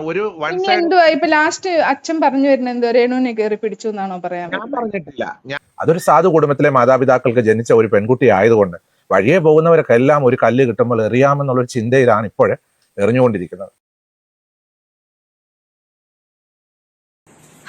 ഒരു വൺ ഇനി സൈഡ് എന്തുവാ ഇപ്പൊ ലാസ്റ്റ് അച്ഛൻ പറഞ്ഞു വരുന്നത് എന്തോ രേണുവിനെ കയറി പിടിച്ചു എന്നാണോ പറയാൻ ഞാൻ വരുന്നത്? പറഞ്ഞിട്ടില്ല. അതൊരു സാധു കുടുംബത്തിലെ മാതാപിതാക്കൾക്ക് ജനിച്ച ഒരു പെൺകുട്ടി ആയതുകൊണ്ട് വഴിയെ പോകുന്നവർക്കെല്ലാം ഒരു കല്ല് കിട്ടുമ്പോൾ എറിയാമെന്നുള്ളൊരു ചിന്തയിലാണ് ഇപ്പോഴേ എറിഞ്ഞുകൊണ്ടിരിക്കുന്നത്.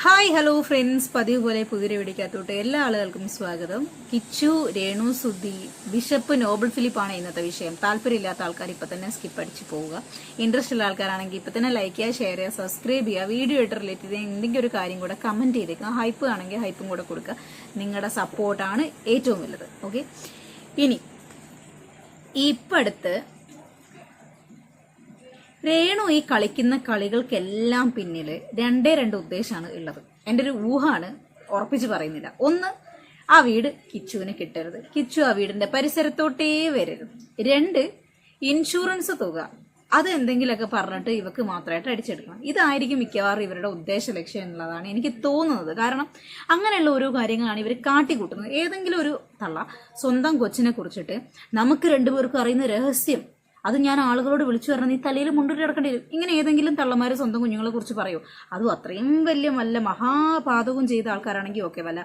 ഹായ് ഹലോ ഫ്രണ്ട്സ്, പതിവ് പോലെ പുതിയൊരു വീഡിയോക്കകത്തോട്ട് എല്ലാ ആളുകൾക്കും സ്വാഗതം. കിച്ചു, രേണു സുധി, ബിഷപ്പ്, നോബൽ ഫിലിപ്പാണ് ഇന്നത്തെ വിഷയം. താല്പര്യമില്ലാത്ത ആൾക്കാർ ഇപ്പൊ തന്നെ സ്കിപ്പ് അടിച്ച് പോവുക. ഇൻട്രസ്റ്റ് ഉള്ള ആൾക്കാരാണെങ്കിൽ ഇപ്പൊ തന്നെ ലൈക്ക് ചെയ്യുക, ഷെയർ ചെയ്യുക, സബ്സ്ക്രൈബ് ചെയ്യുക. വീഡിയോ ആയിട്ട് റിലേറ്റ് ചെയ്ത് എന്തെങ്കിലും ഒരു കാര്യം കൂടെ കമന്റ് ചെയ്തേക്കുക. ഹൈപ്പ് ആണെങ്കിൽ ഹൈപ്പും കൂടെ കൊടുക്കുക. നിങ്ങളുടെ സപ്പോർട്ടാണ് ഏറ്റവും വലുത്. ഓക്കെ, ഇനി ഇപ്പം അടുത്ത് രേണു ഈ കളിക്കുന്ന കളികൾക്കെല്ലാം പിന്നിൽ രണ്ട് ഉദ്ദേശമാണ് ഉള്ളത്. എൻ്റെ ഒരു ഊഹമാണ്, ഉറപ്പിച്ച് പറയുന്നില്ല. ഒന്ന്, ആ വീട് കിച്ചുവിന് കിട്ടരുത്, കിച്ചു ആ വീടിന്റെ പരിസരത്തോട്ടേ വരരുത്. രണ്ട്, ഇൻഷുറൻസ് തുക അത് എന്തെങ്കിലുമൊക്കെ പറഞ്ഞിട്ട് ഇവക്ക് മാത്രമായിട്ട് അടിച്ചെടുക്കണം. ഇതായിരിക്കും മിക്കവാറും ഇവരുടെ ഉദ്ദേശ ലക്ഷ്യം എന്നുള്ളതാണ് എനിക്ക് തോന്നുന്നത്. കാരണം അങ്ങനെയുള്ള ഓരോ കാര്യങ്ങളാണ് ഇവർ കാട്ടിക്കൂട്ടുന്നത്. ഏതെങ്കിലും ഒരു തള്ള സ്വന്തം കൊച്ചിനെ കുറിച്ചിട്ട് നമുക്ക് രണ്ടുപേർക്കും അറിയുന്ന രഹസ്യം അത് ഞാൻ ആളുകളോട് വിളിച്ചു പറഞ്ഞാൽ നീ തലയിൽ മുണ്ടിട്ട് കിടക്കേണ്ടി വരും. ഇങ്ങനെ ഏതെങ്കിലും തള്ളമാര് സ്വന്തം കുഞ്ഞുങ്ങളെ കുറിച്ച് പറയൂ. അതും അത്രയും വല്ല മഹാപാതകവും ചെയ്ത ആൾക്കാരാണെങ്കിൽ ഓക്കെ, വല്ല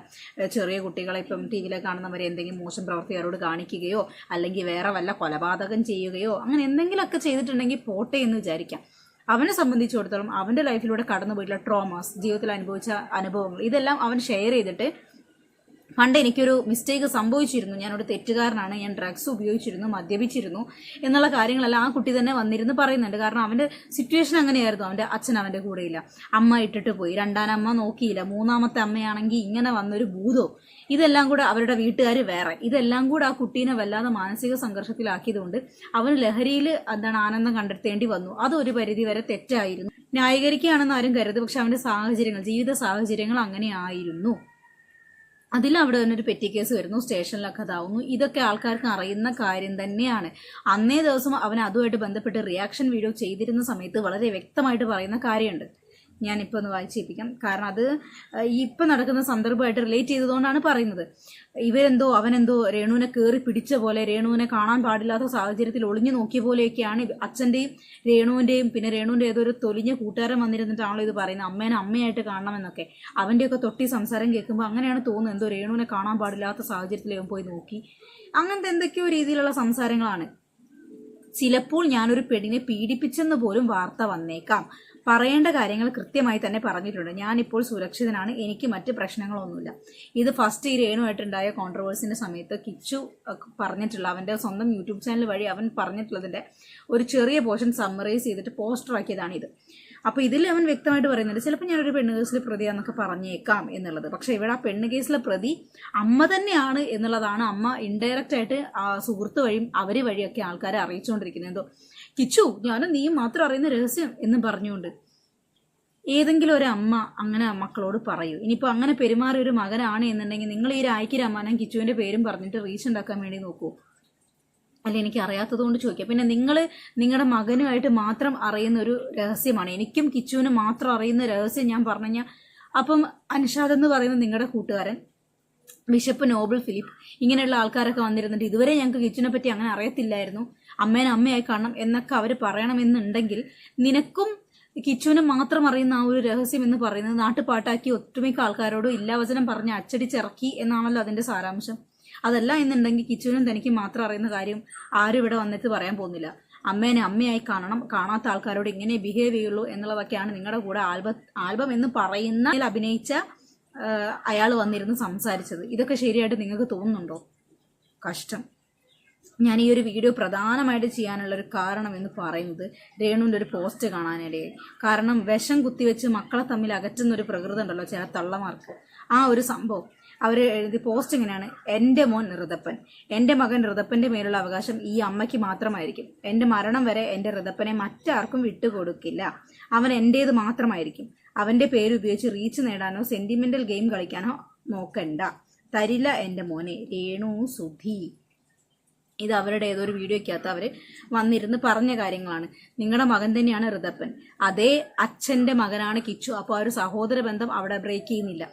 ചെറിയ കുട്ടികളെ ഇപ്പം ടി വിയിലെ കാണുന്നവരെ എന്തെങ്കിലും മോശം പ്രവൃത്തികാരോട് കാണിക്കുകയോ അല്ലെങ്കിൽ വേറെ വല്ല കൊലപാതകം ചെയ്യുകയോ അങ്ങനെ എന്തെങ്കിലുമൊക്കെ ചെയ്തിട്ടുണ്ടെങ്കിൽ പോട്ടെ എന്ന് വിചാരിക്കാം. അവനെ സംബന്ധിച്ചിടത്തോളം അവൻ്റെ ലൈഫിലൂടെ കടന്നു പോയിട്ടുള്ള ട്രോമാസ്, ജീവിതത്തിൽ അനുഭവിച്ച അനുഭവങ്ങൾ, ഇതെല്ലാം അവൻ ഷെയർ ചെയ്തിട്ട് പണ്ട് എനിക്കൊരു മിസ്റ്റേക്ക് സംഭവിച്ചിരുന്നു, ഞാനൊരു തെറ്റുകാരനാണ്, ഞാൻ ഡ്രഗ്സ് ഉപയോഗിച്ചിരുന്നു, മദ്യപിച്ചിരുന്നു എന്നുള്ള കാര്യങ്ങളെല്ലാം ആ കുട്ടി തന്നെ വന്നിരുന്ന് പറയുന്നുണ്ട്. കാരണം അവൻ്റെ സിറ്റുവേഷൻ അങ്ങനെയായിരുന്നു. അവൻ്റെ അച്ഛൻ അവൻ്റെ കൂടെയില്ല, അമ്മ ഇട്ടിട്ട് പോയി, രണ്ടാനമ്മ നോക്കിയില്ല, മൂന്നാമത്തെ അമ്മയാണെങ്കിൽ ഇങ്ങനെ വന്നൊരു ഭൂതോ, ഇതെല്ലാം കൂടെ അവരുടെ വീട്ടുകാർ വേറെ, ഇതെല്ലാം കൂടെ ആ കുട്ടീനെ വല്ലാതെ മാനസിക സംഘർഷത്തിലാക്കിയതുകൊണ്ട് അവന് ലഹരിയിൽ ആനന്ദം കണ്ടെത്തേണ്ടി വന്നു. അതൊരു പരിധി വരെ തെറ്റായിരുന്നു. ന്യായീകരിക്കുകയാണെന്ന് ആരും കരുത്, പക്ഷെ അവൻ്റെ സാഹചര്യങ്ങൾ, ജീവിത സാഹചര്യങ്ങൾ അങ്ങനെ ആയിരുന്നു. അതിലവിടെ ഒരു പെറ്റി കേസ് വരുന്നു, സ്റ്റേഷനിലൊക്കെ അതാവുന്നു. ഇതൊക്കെ ആൾക്കാർക്ക് അറിയുന്ന കാര്യം തന്നെയാണ്. അന്നേ ദിവസം അവൻ അതുമായിട്ട് ബന്ധപ്പെട്ട് റിയാക്ഷൻ വീഡിയോ ചെയ്തിരുന്ന സമയത്ത് വളരെ വ്യക്തമായിട്ട് പറയുന്ന കാര്യമുണ്ട്. ഞാനിപ്പോൾ ഒന്ന് വായിച്ചേൽപ്പിക്കാം. കാരണം അത് ഇപ്പം നടക്കുന്ന സന്ദർഭമായിട്ട് റിലേറ്റ് ചെയ്തതുകൊണ്ടാണ് പറയുന്നത്. അവനെന്തോ രേണുവിനെ കയറി പിടിച്ച പോലെ, രേണുവിനെ കാണാൻ പാടില്ലാത്ത സാഹചര്യത്തിൽ ഒളിഞ്ഞു നോക്കിയ പോലെയൊക്കെയാണ് അച്ഛൻ്റെയും രേണുവിൻ്റെയും പിന്നെ രേണുവിൻ്റെ ഏതൊരു തൊലിഞ്ഞ കൂട്ടുകാരൻ വന്നിരുന്നിട്ടാണല്ലോ ഇത് പറയുന്നത്. അമ്മേനെ അമ്മയായിട്ട് കാണണമെന്നൊക്കെ. അവൻ്റെയൊക്കെ തൊട്ടി സംസാരം കേൾക്കുമ്പോൾ അങ്ങനെയാണ് തോന്നുന്നത്, എന്തോ രേണുവിനെ കാണാൻ പാടില്ലാത്ത സാഹചര്യത്തിൽ അവൻ പോയി നോക്കി. അങ്ങനത്തെ എന്തൊക്കെയോ രീതിയിലുള്ള സംസാരങ്ങളാണ്. ചിലപ്പോൾ ഞാനൊരു പെണ്ണിനെ പീഡിപ്പിച്ചെന്ന് പോലും വാർത്ത വന്നേക്കാം. പറയേണ്ട കാര്യങ്ങൾ കൃത്യമായി തന്നെ പറഞ്ഞിട്ടുണ്ട്. ഞാനിപ്പോൾ സുരക്ഷിതനാണ്, എനിക്ക് മറ്റ് പ്രശ്നങ്ങളൊന്നുമില്ല. ഇത് ഫസ്റ്റ് ഈ രേണുമായിട്ടുണ്ടായ കോൺട്രവേഴ്സിന്റെ സമയത്ത് കിച്ചു പറഞ്ഞിട്ടുള്ള, അവൻ്റെ സ്വന്തം യൂട്യൂബ് ചാനൽ വഴി അവൻ പറഞ്ഞിട്ടുള്ളതിൻ്റെ ഒരു ചെറിയ പോർഷൻ സമ്മറൈസ് ചെയ്തിട്ട് പോസ്റ്റർ ആക്കിയതാണിത്. അപ്പോൾ ഇതിൽ അവൻ വ്യക്തമായിട്ട് പറയുന്നുണ്ട്, ചിലപ്പോൾ ഞാനൊരു പെണ്ണ് കേസിലെ പ്രതിയാന്നൊക്കെ പറഞ്ഞേക്കാം എന്നുള്ളത്. പക്ഷേ ഇവിടെ ആ പെണ്ണ് കേസിലെ പ്രതി അമ്മ തന്നെയാണ് എന്നുള്ളതാണ് അമ്മ ഇൻഡയറക്റ്റ് ആയിട്ട് സുഹൃത്ത് വഴിയും അവർ വഴിയൊക്കെ ആൾക്കാരെ അറിയിച്ചുകൊണ്ടിരിക്കുന്നത്. എന്തോ കിച്ചു ഞാനും നീയും മാത്രം അറിയുന്ന രഹസ്യം എന്ന് പറഞ്ഞുകൊണ്ട് ഏതെങ്കിലും ഒരു അമ്മ അങ്ങനെ മക്കളോട് പറയൂ. ഇനിയിപ്പോൾ അങ്ങനെ പെരുമാറിയ ഒരു മകനാണ് എന്നുണ്ടെങ്കിൽ നിങ്ങൾ ഈ രായ്ക്ക് രാമാനം കിച്ചുവിൻ്റെ പേരും പറഞ്ഞിട്ട് റീച്ച് ഉണ്ടാക്കാൻ വേണ്ടി നോക്കൂ. അല്ല, എനിക്ക് അറിയാത്തത് കൊണ്ട് ചോദിക്കാം. പിന്നെ നിങ്ങൾ നിങ്ങളുടെ മകനുമായിട്ട് മാത്രം അറിയുന്ന ഒരു രഹസ്യമാണ്, എനിക്കും കിച്ചുവിന് മാത്രം അറിയുന്ന രഹസ്യം ഞാൻ പറഞ്ഞു കഴിഞ്ഞാൽ, അപ്പം അൻഷാദ് എന്ന് പറയുന്ന നിങ്ങളുടെ കൂട്ടുകാരൻ, ബിഷപ്പ്, നോബൽ ഫിലിപ്പ്, ഇങ്ങനെയുള്ള ആൾക്കാരൊക്കെ വന്നിരുന്നിട്ട് ഇതുവരെ ഞങ്ങൾക്ക് കിച്ചുവിനെ പറ്റി അങ്ങനെ അറിയത്തില്ലായിരുന്നു, അമ്മേനെ അമ്മയായി കാണണം എന്നൊക്കെ അവർ പറയണമെന്നുണ്ടെങ്കിൽ നിനക്കും കിച്ചുവിനെ മാത്രം അറിയുന്ന ആ ഒരു രഹസ്യം എന്ന് പറയുന്നത് നാട്ടുപാട്ടാക്കി ഒട്ടുമിക്ക ആൾക്കാരോടും ഇല്ലാവചനം പറഞ്ഞ് അച്ചടിച്ചിറക്കി എന്നാണല്ലോ അതിൻ്റെ സാരാംശം. അതല്ല എന്നുണ്ടെങ്കിൽ കിച്ചുവിനും തനിക്ക് മാത്രം അറിയുന്ന കാര്യം ആരും ഇവിടെ വന്നിട്ട് പറയാൻ പോകുന്നില്ല. അമ്മേനെ അമ്മയായി കാണണം, കാണാത്ത ആൾക്കാരോട് ഇങ്ങനെ ബിഹേവ് ചെയ്യുള്ളൂ എന്നുള്ളതൊക്കെയാണ് നിങ്ങളുടെ കൂടെ ആൽബം എന്ന് പറയുന്ന അഭിനയിച്ച അയാൾ വന്നിരുന്ന് സംസാരിച്ചത്. ഇതൊക്കെ ശരിയായിട്ട് നിങ്ങൾക്ക് തോന്നുന്നുണ്ടോ? കഷ്ടം. ഞാൻ ഈ ഒരു വീഡിയോ പ്രധാനമായിട്ട് ചെയ്യാനുള്ളൊരു കാരണം എന്ന് പറയുന്നത് രേണുവിൻ്റെ ഒരു പോസ്റ്റ് കാണാനിടയായി. കാരണം വിഷം കുത്തിവെച്ച് മക്കളെ തമ്മിൽ അകറ്റുന്നൊരു പ്രകൃതം ഉണ്ടല്ലോ ചില തള്ളമാർക്ക്, ആ ഒരു സംഭവം അവർ എഴുതി പോസ്റ്റ് ഇങ്ങനെയാണ്: എൻ്റെ മോൻ ഋതപ്പൻ, എൻ്റെ മകൻ ഋതപ്പൻ്റെ മേലുള്ള അവകാശം ഈ അമ്മയ്ക്ക് മാത്രമായിരിക്കും. എൻ്റെ മരണം വരെ എൻ്റെ ഋതപ്പനെ മറ്റാർക്കും വിട്ടുകൊടുക്കില്ല. അവൻ എൻ്റേത് മാത്രമായിരിക്കും. അവൻ്റെ പേരുപയോഗിച്ച് റീച്ച് നേടാനോ സെൻറ്റിമെൻ്റൽ ഗെയിം കളിക്കാനോ നോക്കണ്ട. തരില്ല എൻ്റെ മോനെ. രേണു സുധി. ഇത് അവരുടെ ഏതൊരു വീഡിയോയ്ക്കകത്ത് അവർ വന്നിരുന്ന് പറഞ്ഞ കാര്യങ്ങളാണ്. നിങ്ങളുടെ മകൻ തന്നെയാണ് ഋതപ്പൻ, അതേ അച്ഛൻ്റെ മകനാണ് കിച്ചു. അപ്പോൾ ആ ഒരു സഹോദര ബന്ധം അവിടെ ബ്രേക്ക് ചെയ്യുന്നില്ല.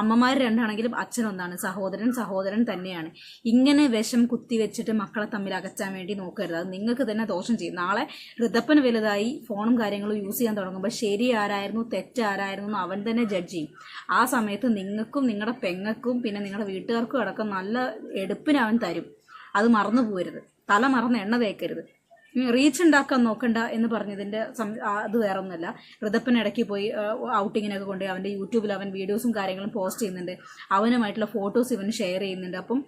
അമ്മമാർ രണ്ടാണെങ്കിലും അച്ഛൻ ഒന്നാണ്, സഹോദരൻ തന്നെയാണ്. ഇങ്ങനെ വിഷം കുത്തിവെച്ചിട്ട് മക്കളെ തമ്മിൽ അകറ്റാൻ വേണ്ടി നോക്കരുത്. അത് നിങ്ങൾക്ക് തന്നെ ദോഷം ചെയ്യും. നാളെ ഋതപ്പന് വലുതായി ഫോണും കാര്യങ്ങളും യൂസ് ചെയ്യാൻ തുടങ്ങുമ്പോൾ ശരി ആരായിരുന്നു തെറ്റ് ആരായിരുന്നു എന്ന് അവൻ തന്നെ ജഡ്ജ് ചെയ്യും. ആ സമയത്ത് നിങ്ങൾക്കും നിങ്ങളുടെ പെങ്ങൾക്കും പിന്നെ നിങ്ങളുടെ വീട്ടുകാർക്കും അടക്കം നല്ല എടുപ്പിന് അവൻ തരും. അത് മറന്നു പോകരുത്. തല മറന്ന് എണ്ണ തേക്കരുത്. റീച്ച് ഉണ്ടാക്കാൻ നോക്കണ്ട എന്ന് പറഞ്ഞതിൻ്റെ അത് വേറെ ഒന്നുമല്ല. ഋതപ്പൻ ഇടയ്ക്ക് പോയി ഔട്ടിങ്ങിനൊക്കെ കൊണ്ട് അവൻ്റെ യൂട്യൂബിൽ അവൻ വീഡിയോസും കാര്യങ്ങളും പോസ്റ്റ് ചെയ്യുന്നുണ്ട്. അവനുമായിട്ടുള്ള ഫോട്ടോസ് ഇവൻ ഷെയർ ചെയ്യുന്നുണ്ട്. അപ്പം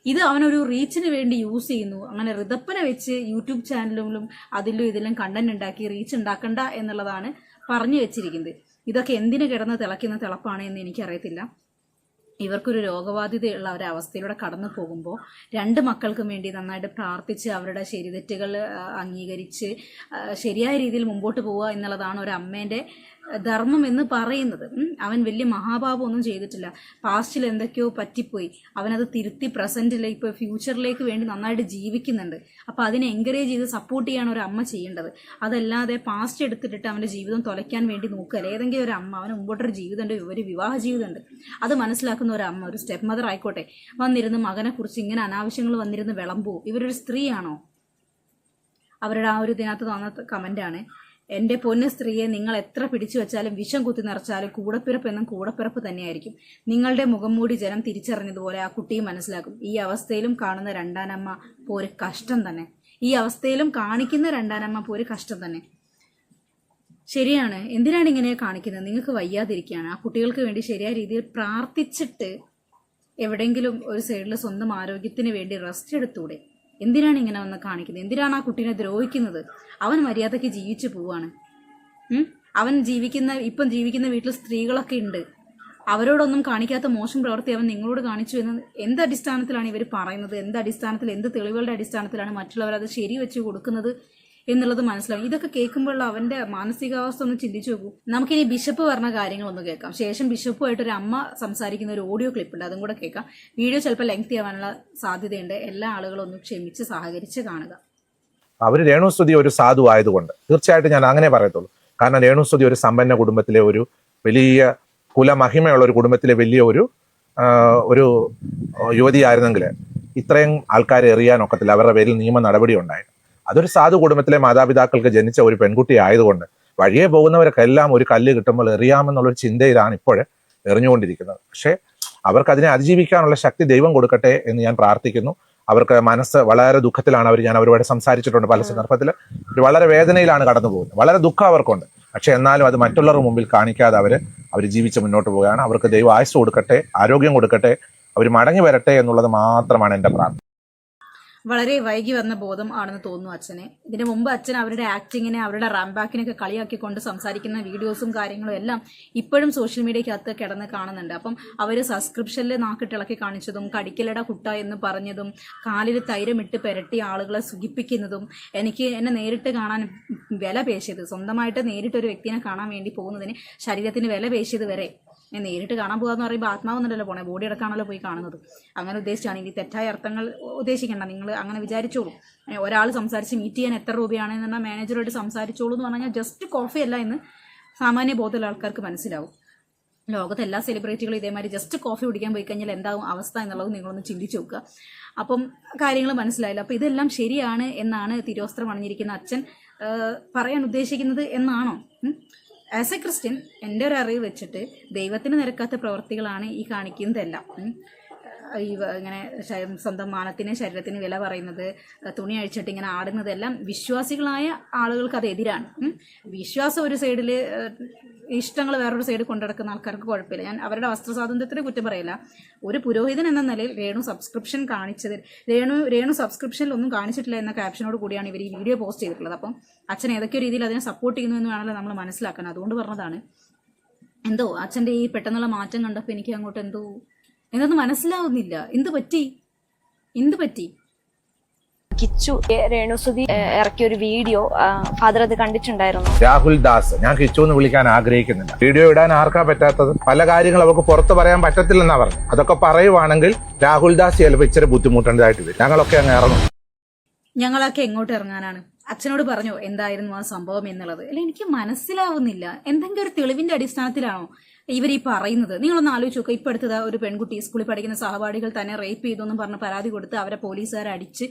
ഇത് അവനൊരു റീച്ചിന് വേണ്ടി യൂസ് ചെയ്യുന്നു. അങ്ങനെ ഋതപ്പനെ വെച്ച് യൂട്യൂബ് ചാനലിലും അതിലും ഇതിലും കണ്ടന്റ് ഉണ്ടാക്കി റീച്ച് ഉണ്ടാക്കണ്ട എന്നുള്ളതാണ് പറഞ്ഞു വെച്ചിരിക്കുന്നത്. ഇതൊക്കെ എന്തിനു കിടന്ന് തിളയ്ക്കുന്ന തിളപ്പാണ് എന്ന് എനിക്കറിയത്തില്ല. ഇവർക്കൊരു രോഗബാധിതയുള്ള ഒരവസ്ഥയിലൂടെ കടന്നു പോകുമ്പോൾ രണ്ട് മക്കൾക്കും വേണ്ടി നന്നായിട്ട് പ്രാർത്ഥിച്ച് അവരുടെ ശരിതെറ്റുകൾ അംഗീകരിച്ച് ശരിയായ രീതിയിൽ മുമ്പോട്ട് പോവുക എന്നുള്ളതാണ് ഒരു അമ്മേൻ്റെ ധർമ്മം എന്ന് പറയുന്നത്. അവൻ വലിയ മഹാപാപമൊന്നും ചെയ്തിട്ടില്ല. പാസ്റ്റിൽ എന്തൊക്കെയോ പറ്റിപ്പോയി. അവനത് തിരുത്തി പ്രസന്റിലേക്ക് ഇപ്പോൾ ഫ്യൂച്ചറിലേക്ക് വേണ്ടി നന്നായിട്ട് ജീവിക്കുന്നുണ്ട്. അപ്പോൾ അതിനെ എൻകറേജ് ചെയ്ത് സപ്പോർട്ട് ചെയ്യാണ് ഒരു അമ്മ ചെയ്യേണ്ടത്. അതല്ലാതെ പാസ്റ്റ് എടുത്തിട്ട് അവൻ്റെ ജീവിതം തുലയ്ക്കാൻ വേണ്ടി നോക്കുകയല്ല. ഏതെങ്കിലും ഒരു അമ്മ അവന് മുമ്പോട്ടൊരു ജീവിതമുണ്ട്, ഒരു വിവാഹ ജീവിതമുണ്ട്, അത് മനസ്സിലാക്കുന്ന ഒരു അമ്മ, ഒരു സ്റ്റെപ്പ് മദർ ആയിക്കോട്ടെ, വന്നിരുന്ന് മകനെക്കുറിച്ച് ഇങ്ങനെ അനാവശ്യങ്ങൾ വന്നിരുന്ന് വിളമ്പുമോ? ഇവരൊരു സ്ത്രീയാണോ? അവരുടെ ആ ഒരു ഇതിനകത്ത് തന്ന കമൻ്റാണ്, എൻ്റെ പൊന്ന് സ്ത്രീയെ, നിങ്ങൾ എത്ര പിടിച്ചു വെച്ചാലും വിഷം കുത്തി നിറച്ചാലും കൂടപ്പിറപ്പ് എന്നും കൂടപ്പിറപ്പ് തന്നെയായിരിക്കും. നിങ്ങളുടെ മുഖം മൂടി ജനം തിരിച്ചറിഞ്ഞതുപോലെ ആ കുട്ടിയും മനസ്സിലാക്കും. ഈ അവസ്ഥയിലും കാണുന്ന രണ്ടാനമ്മ പോര് കഷ്ടം തന്നെ. ഈ അവസ്ഥയിലും കാണിക്കുന്ന രണ്ടാനമ്മ പോര് കഷ്ടം തന്നെ. ശരിയാണ്. എന്തിനാണ് ഇങ്ങനെ കാണിക്കുന്നത്? നിങ്ങൾക്ക് വയ്യാതിരിക്കുകയാണ്. ആ കുട്ടികൾക്ക് വേണ്ടി ശരിയായ രീതിയിൽ പ്രാർത്ഥിച്ചിട്ട് എവിടെയെങ്കിലും ഒരു സൈഡിൽ സ്വന്തം ആരോഗ്യത്തിന് വേണ്ടി റെസ്റ്റ് എടുത്തൂടെ? എന്തിനാണ് ഇങ്ങനെ വന്ന് കാണിക്കുന്നത്? എന്തിനാണ് ആ കുട്ടീനെ ദ്രോഹിക്കുന്നത്? അവൻ മര്യാദയ്ക്ക് ജീവിച്ചു പോവാണ്. അവൻ ഇപ്പം ജീവിക്കുന്ന വീട്ടിൽ സ്ത്രീകളൊക്കെ ഉണ്ട്. അവരോടൊന്നും കാണിക്കാത്ത മോശം പ്രവൃത്തി അവൻ നിങ്ങളോട് കാണിച്ചു എന്ന് എന്ത് അടിസ്ഥാനത്തിലാണ് ഇവർ പറയുന്നത്? എന്ത് അടിസ്ഥാനത്തിൽ, എന്ത് തെളിവുകളുടെ അടിസ്ഥാനത്തിലാണ് മറ്റുള്ളവർ അത് ശരി വെച്ച് കൊടുക്കുന്നത് എന്നുള്ളത് മനസ്സിലാവും. ഇതൊക്കെ കേൾക്കുമ്പോൾ അവന്റെ മാനസികാവസ്ഥ ഒന്ന് ചിന്തിച്ചു നോക്കൂ. നമുക്കിനി ബിഷപ്പ് പറഞ്ഞ കാര്യങ്ങളൊന്ന് കേൾക്കാം. ശേഷം ബിഷപ്പുമായിട്ടൊരു അമ്മ സംസാരിക്കുന്ന ഒരു ഓഡിയോ ക്ലിപ്പ് ഉണ്ട്, അതും കൂടെ കേൾക്കാം. വീഡിയോ ചിലപ്പോൾ ലെങ്തി ആവാനുള്ള സാധ്യതയുണ്ട്. എല്ലാ ആളുകളും ഒന്ന് ക്ഷമിച്ച് സഹകരിച്ച് കാണുക. അവർ രേണുസ്തുതി ഒരു സാധു ആയതുകൊണ്ട് തീർച്ചയായിട്ടും ഞാൻ അങ്ങനെ പറയത്തുള്ളൂ. കാരണം രേണുസ്തുതി ഒരു സമ്പന്ന കുടുംബത്തിലെ ഒരു വലിയ കുലമഹിമയുള്ള ഒരു കുടുംബത്തിലെ വലിയ ഒരു യുവതിയായിരുന്നെങ്കിൽ ഇത്രയും ആൾക്കാരെ എറിയാനൊക്കത്തില്ല. അവരുടെ പേരിൽ നിയമ നടപടി ഉണ്ടായിരുന്നു. അതൊരു സാധു കുടുംബത്തിലെ മാതാപിതാക്കൾക്ക് ജനിച്ച ഒരു പെൺകുട്ടി ആയതുകൊണ്ട് വഴിയെ പോകുന്നവർക്കെല്ലാം ഒരു കല്ല് കിട്ടുമ്പോൾ എറിയാമെന്നുള്ളൊരു ചിന്തയിലാണ് ഇപ്പോൾ എറിഞ്ഞുകൊണ്ടിരിക്കുന്നത്. പക്ഷേ അവർക്ക് അതിനെ അതിജീവിക്കാനുള്ള ശക്തി ദൈവം കൊടുക്കട്ടെ എന്ന് ഞാൻ പ്രാർത്ഥിക്കുന്നു. അവർക്ക് മനസ്സ് വളരെ ദുഃഖത്തിലാണ്. ഞാൻ അവരോട് സംസാരിച്ചിട്ടുണ്ട് പല സന്ദർഭത്തിൽ. വളരെ വേദനയിലാണ് കടന്നു പോകുന്നത്. വളരെ ദുഃഖം അവർക്കുണ്ട്. പക്ഷെ എന്നാലും അത് മറ്റുള്ളവരുടെ മുമ്പിൽ കാണിക്കാതെ അവർ ജീവിച്ച് മുന്നോട്ട് പോവുകയാണ്. അവർക്ക് ദൈവം ആയുസ്സ് കൊടുക്കട്ടെ, ആരോഗ്യം കൊടുക്കട്ടെ, അവർ മടങ്ങി വരട്ടെ എന്നുള്ളത് മാത്രമാണ് എൻ്റെ പ്രാർത്ഥന. വളരെ വൈകി വന്ന ബോധം ആണെന്ന് തോന്നുന്നു അച്ഛനെ. ഇതിനു മുമ്പ് അച്ഛൻ അവരുടെ ആക്ടിങ്ങിനെ, അവരുടെ റാംബാക്കിനൊക്കെ കളിയാക്കിക്കൊണ്ട് സംസാരിക്കുന്ന വീഡിയോസും കാര്യങ്ങളും എല്ലാം ഇപ്പോഴും സോഷ്യൽ മീഡിയക്കകത്ത് കിടന്ന് കാണുന്നുണ്ട്. അപ്പം അവർ സബ്സ്ക്രിപ്ഷനിൽ നാക്കിട്ടിളക്കി കാണിച്ചതും, കടിക്കലട കുട്ട എന്ന് പറഞ്ഞതും, കാലിൽ തൈരമിട്ട് പെരട്ടി ആളുകളെ സുഖിപ്പിക്കുന്നതും, എന്നെ നേരിട്ട് കാണാൻ വില പേശിയത്, സ്വന്തമായിട്ട് നേരിട്ടൊരു വ്യക്തിനെ കാണാൻ വേണ്ടി പോകുന്നതിന് ശരീരത്തിന് വില പേശിയത് വരെ ഞാൻ നേരിട്ട് കാണാൻ പോകാന്ന് പറയുമ്പോൾ ആത്മാവെന്നുണ്ടല്ലോ പോണേ, ബോഡി അടക്കാണല്ലോ പോയി കാണുന്നത്. അങ്ങനെ ഉദ്ദേശിച്ചാണെങ്കിൽ തെറ്റായ അർത്ഥങ്ങൾ ഉദ്ദേശിക്കേണ്ട, നിങ്ങൾ അങ്ങനെ വിചാരിച്ചോളൂ. ഒരാൾ സംസാരിച്ച് മീറ്റ് ചെയ്യാൻ എത്ര രൂപയാണെന്ന് പറഞ്ഞാൽ മാനേജറുമായിട്ട് സംസാരിച്ചോളൂ എന്ന് പറഞ്ഞാൽ ജസ്റ്റ് കോഫി അല്ല എന്ന് സാമാന്യ ബോധമുള്ള ആൾക്കാർക്ക് മനസ്സിലാവും. ലോകത്തെ എല്ലാ സെലിബ്രിറ്റികളും ഇതേമാതിരി ജസ്റ്റ് കോഫി കുടിക്കാൻ പോയി കഴിഞ്ഞാൽ എന്താകും അവസ്ഥ എന്നുള്ളത് നിങ്ങളൊന്ന് ചിന്തിച്ചു നോക്കുക. അപ്പം കാര്യങ്ങൾ മനസ്സിലായില്ല. അപ്പോൾ ഇതെല്ലാം ശരിയാണ് എന്നാണ് തിരുവസ്ത്രം അണിഞ്ഞിരിക്കുന്ന അച്ഛൻ പറയാൻ ഉദ്ദേശിക്കുന്നത് എന്നാണോ? ആസ് എ ക്രിസ്ത്യൻ എൻ്റെ ഒരു അറിവ് വെച്ചിട്ട് ദൈവത്തിന് നിരക്കാത്ത പ്രവൃത്തികളാണ് ഈ കാണിക്കുന്നതെല്ലാം. ഇങ്ങനെ സ്വന്തം മാനത്തിന്, ശരീരത്തിന് വില പറയുന്നത്, തുണി അഴിച്ചിട്ട് ഇങ്ങനെ ആടുന്നതെല്ലാം വിശ്വാസികളായ ആളുകൾക്ക് അത് എതിരാണ്. വിശ്വാസം ഒരു സൈഡിൽ, ഇഷ്ടങ്ങൾ വേറൊരു സൈഡിൽ കൊണ്ടുനടക്കുന്ന ആൾക്കാർക്ക് കുഴപ്പമില്ല. ഞാൻ അവരുടെ വസ്ത്ര സ്വാതന്ത്ര്യത്തിന് കുറ്റം പറയില്ല. ഒരു പുരോഹിതൻ എന്ന നിലയിൽ രേണു സബ്സ്ക്രിപ്ഷൻ കാണിച്ചതിൽ രേണു സബ്സ്ക്രിപ്ഷനിൽ ഒന്നും കാണിച്ചിട്ടില്ല എന്ന ക്യാപ്ഷനോട് കൂടിയാണ് ഇവർ ഈ വീഡിയോ പോസ്റ്റ് ചെയ്തിട്ടുള്ളത്. അപ്പം അച്ഛൻ ഏതൊക്കെ രീതിയിൽ അതിനെ സപ്പോർട്ട് ചെയ്യുന്നു എന്ന് വേണമല്ലോ നമ്മൾ മനസ്സിലാക്കണം. അതുകൊണ്ട് പറഞ്ഞതാണ്. എന്തോ അച്ഛൻ്റെ ഈ പെട്ടെന്നുള്ള മാറ്റം കണ്ടപ്പോൾ എനിക്ക് അങ്ങോട്ട് എന്തൊന്നും മനസ്സിലാവുന്നില്ല. എന്ത് പറ്റി? കിച്ചു രേണുസുതി ഇറക്കിയ ഒരു വീഡിയോ ഫാദർ അത് കണ്ടിട്ടുണ്ടായിരുന്നു. രാഹുൽ ദാസ്, ഞാൻ കിച്ചു എന്ന് വിളിക്കാൻ ആഗ്രഹിക്കുന്നില്ല. വീഡിയോ ഇടാൻ ആർക്കാ പറ്റാത്തത്? പല കാര്യങ്ങൾ അവർക്ക് പുറത്ത് പറയാൻ പറ്റത്തില്ലെന്നാ പറഞ്ഞു. അതൊക്കെ പറയുവാണെങ്കിൽ രാഹുൽ ദാസ് ചിലപ്പോൾ ഇച്ചിരി ബുദ്ധിമുട്ടേണ്ടതായിട്ട് വരും. ഞങ്ങളൊക്കെ അങ്ങ് ഇറങ്ങും. ഞങ്ങളൊക്കെ എങ്ങോട്ട് ഇറങ്ങാനാണ്? അച്ഛനോട് പറഞ്ഞോ എന്തായിരുന്നു ആ സംഭവം എന്നുള്ളത്? അല്ല, എനിക്ക് മനസ്സിലാവുന്നില്ല. എന്തെങ്കിലും ഒരു തെളിവിന്റെ അടിസ്ഥാനത്തിലാണോ ഇവർ ഈ പറയുന്നത്? നിങ്ങളൊന്ന് ആലോചിച്ച് നോക്കുക. ഇപ്പൊ അടുത്തത് ഒരു പെൺകുട്ടി സ്കൂളിൽ പഠിക്കുന്ന സഹപാഠികൾ തന്നെ റേപ്പ് ചെയ്തു എന്നും പറഞ്ഞ് പരാതി കൊടുത്ത് അവരെ പോലീസുകാരെ അടിച്ച്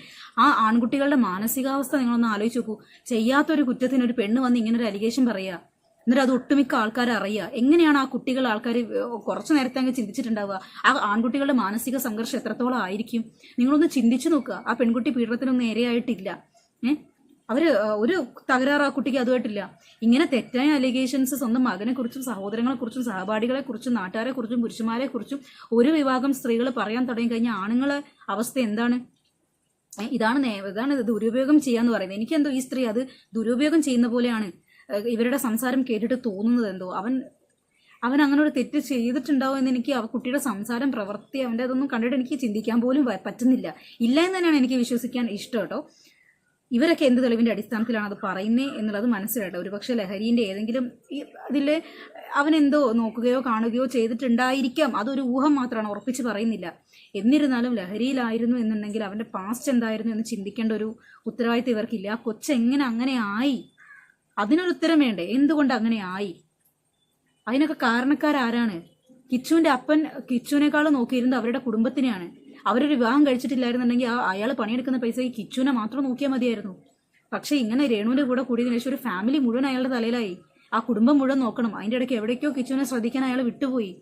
ആ ആൺകുട്ടികളുടെ മാനസികാവസ്ഥ നിങ്ങളൊന്ന് ആലോചിച്ച് നോക്കൂ. ചെയ്യാത്തൊരു കുറ്റത്തിന് ഒരു പെണ്ണ് വന്ന് ഇങ്ങനെ ഒരു അലിഗേഷൻ പറയുക, എന്നിട്ട് അത് ഒട്ടുമിക്ക ആൾക്കാർ അറിയുക. എങ്ങനെയാണ് ആ കുട്ടികൾ ആൾക്കാർ കുറച്ചു നേരത്തെ അങ്ങ് ചിന്തിച്ചിട്ടുണ്ടാവുക? ആ ആൺകുട്ടികളുടെ മാനസിക സംഘർഷം എത്രത്തോളം ആയിരിക്കും? നിങ്ങളൊന്ന് ചിന്തിച്ചു നോക്കുക. ആ പെൺകുട്ടി പീഡനത്തിനൊന്നും ഇരയായിട്ടില്ല. അവര് ഒരു തകരാറ് ആ കുട്ടിക്ക് അതുമായിട്ടില്ല. ഇങ്ങനെ തെറ്റായ അലിഗേഷൻസ് സ്വന്തം മകനെ കുറിച്ചും സഹോദരങ്ങളെ കുറിച്ചും സഹപാഠികളെ കുറിച്ചും നാട്ടുകാരെ കുറിച്ചും പുരുഷന്മാരെ കുറിച്ചും ഒരു വിഭാഗം സ്ത്രീകൾ പറയാൻ തുടങ്ങി കഴിഞ്ഞാൽ ആണുങ്ങളെ അവസ്ഥ എന്താണ്? ഇതാണ് ദുരുപയോഗം ചെയ്യാന്ന് പറയുന്നത്. എനിക്കെന്തോ ഈ സ്ത്രീ അത് ദുരുപയോഗം ചെയ്യുന്ന പോലെയാണ് ഇവരുടെ സംസാരം കേട്ടിട്ട് തോന്നുന്നത്. എന്തോ അവൻ അങ്ങനെ ഒരു തെറ്റ് ചെയ്തിട്ടുണ്ടാവും എന്ന് എനിക്ക് കുട്ടിയുടെ സംസാരം, പ്രവൃത്തി, അവൻ്റെ അതൊന്നും കണ്ടിട്ട് എനിക്ക് ചിന്തിക്കാൻ പോലും പറ്റുന്നില്ല. ഇല്ല എന്ന് തന്നെയാണ് എനിക്ക് വിശ്വസിക്കാൻ ഇഷ്ടം കേട്ടോ. ഇവരൊക്കെ എന്ത് തെളിവിന്റെ അടിസ്ഥാനത്തിലാണ് അത് പറയുന്നത് എന്നുള്ളത് മനസ്സിലാട്ടോ. ഒരുപക്ഷെ ലഹരിന്റെ ഏതെങ്കിലും അതിൽ അവനെന്തോ നോക്കുകയോ കാണുകയോ ചെയ്തിട്ടുണ്ടായിരിക്കാം. അതൊരു ഊഹം മാത്രമാണ്, ഉറപ്പിച്ച് പറയുന്നില്ല. എന്നിരുന്നാലും ലഹരിയിലായിരുന്നു എന്നുണ്ടെങ്കിൽ അവന്റെ പാസ്റ്റ് എന്തായിരുന്നു എന്ന് ചിന്തിക്കേണ്ട ഒരു ഉത്തരവാദിത്തം ഇവർക്കില്ല. ആ കൊച്ചെങ്ങനെ അങ്ങനെ ആയി? അതിനൊരു ഉത്തരം വേണ്ടേ? എന്തുകൊണ്ട് അങ്ങനെ ആയി? അതിനൊക്കെ കാരണക്കാരാരാണ്? കിച്ചുവിന്റെ അപ്പൻ കിച്ചുവിനേക്കാളും നോക്കിയിരുന്നത് അവരുടെ കുടുംബത്തിനെയാണ്. അവരൊരു വിവാഹം കഴിച്ചിട്ടില്ലായിരുന്നുണ്ടെങ്കിൽ അയാൾ പണിയെടുക്കുന്ന പൈസ ഈ കിച്ചുവിനെ മാത്രം നോക്കിയാൽ മതിയായിരുന്നു. പക്ഷെ ഇങ്ങനെ രേണുവിന്റെ കൂടെ കൂടിയതിനു ശേഷം ഒരു ഫാമിലി മുഴുവൻ അയാളുടെ തലയിലായി. ആ കുടുംബം മുഴുവൻ നോക്കണം. അതിന്റെ ഇടയ്ക്ക് എവിടേക്കോ കിച്ചുവിനെ ശ്രദ്ധിക്കാൻ അയാൾ വിട്ടുപോയി.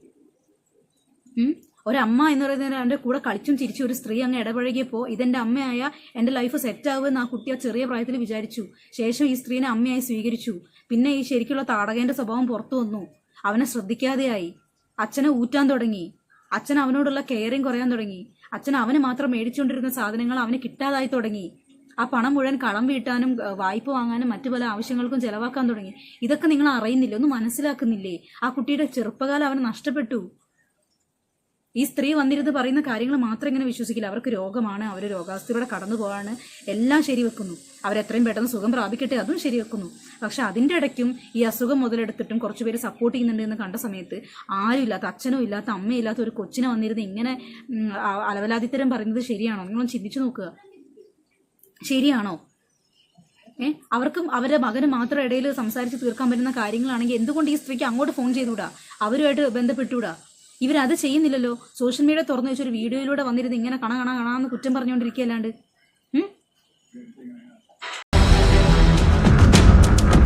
ഒരമ്മ എന്ന് പറയുന്നത് അവന്റെ കൂടെ കളിച്ചും ചിരിച്ചു ഒരു സ്ത്രീ അങ്ങ് ഇടപഴകിയപ്പോൾ ഇതെന്റെ അമ്മയായ എന്റെ ലൈഫ് സെറ്റ് ആവുമെന്ന് ആ കുട്ടി ആ ചെറിയ പ്രായത്തിൽ വിചാരിച്ചു. ശേഷം ഈ സ്ത്രീനെ അമ്മയായി സ്വീകരിച്ചു. പിന്നെ ഈ ശരിക്കുള്ള താടകേന്റെ സ്വഭാവം പുറത്തു വന്നു. അവനെ ശ്രദ്ധിക്കാതെയായി. അച്ഛനെ ഊറ്റാൻ തുടങ്ങി. അച്ഛൻ അവനോടുള്ള കെയറിങ് കുറയാൻ തുടങ്ങി. അച്ഛൻ അവന് മാത്രം മേടിച്ചുകൊണ്ടിരുന്ന സാധനങ്ങൾ അവന് കിട്ടാതായി തുടങ്ങി. ആ പണം മുഴുവൻ കടം വീട്ടാനും വായ്പ വാങ്ങാനും മറ്റു പല ആവശ്യങ്ങൾക്കും ചെലവാക്കാൻ തുടങ്ങി. ഇതൊക്കെ നിങ്ങൾ അറിയുന്നില്ലേ? ഒന്നും മനസ്സിലാക്കുന്നില്ലേ? ആ കുട്ടിയുടെ ചെറുപ്പകാലം അവന് നഷ്ടപ്പെട്ടു. ഈ സ്ത്രീ വന്നിരുന്ന് പറയുന്ന കാര്യങ്ങൾ മാത്രം ഇങ്ങനെ വിശ്വസിക്കില്ല. അവർക്ക് രോഗമാണ്, അവർ രോഗാവസ്ഥയിലൂടെ കടന്നു പോകാണ്, എല്ലാം ശരിവെക്കുന്നു. അവരെത്രയും പെട്ടെന്ന് സുഖം പ്രാപിക്കട്ടെ, അതും ശരിവെക്കുന്നു. പക്ഷെ അതിൻ്റെ ഇടയ്ക്കും ഈ അസുഖം മുതലെടുത്തിട്ടും കുറച്ചുപേര് സപ്പോർട്ട് ചെയ്യുന്നുണ്ട് എന്ന് കണ്ട സമയത്ത് ആരും ഇല്ലാത്ത, അച്ഛനും ഇല്ലാത്ത, അമ്മയില്ലാത്ത ഒരു കൊച്ചിനെ വന്നിരുന്ന് ഇങ്ങനെ അലവലാതിത്തരം പറയുന്നത് ശരിയാണോ? നിങ്ങളും ചിന്തിച്ചു നോക്കുക. ശരിയാണോ? അവർക്കും അവരുടെ മകന് മാത്രം ഇടയിൽ സംസാരിച്ച് തീർക്കാൻ പറ്റുന്ന കാര്യങ്ങളാണെങ്കിൽ എന്തുകൊണ്ട് ഈ സ്ത്രീക്ക് അങ്ങോട്ട് ഫോൺ ചെയ്തുകൂടാ? അവരുമായിട്ട് ബന്ധപ്പെട്ടുകൂടാ? ഇവരത് ചെയ്യുന്നില്ലല്ലോ. സോഷ്യൽ മീഡിയ തുറന്നു വെച്ചൊരു വീഡിയോയിലൂടെ വന്നിരുന്ന് ഇങ്ങനെ കാണാന്ന് കുറ്റം പറഞ്ഞുകൊണ്ടിരിക്കുകയല്ലാണ്ട്.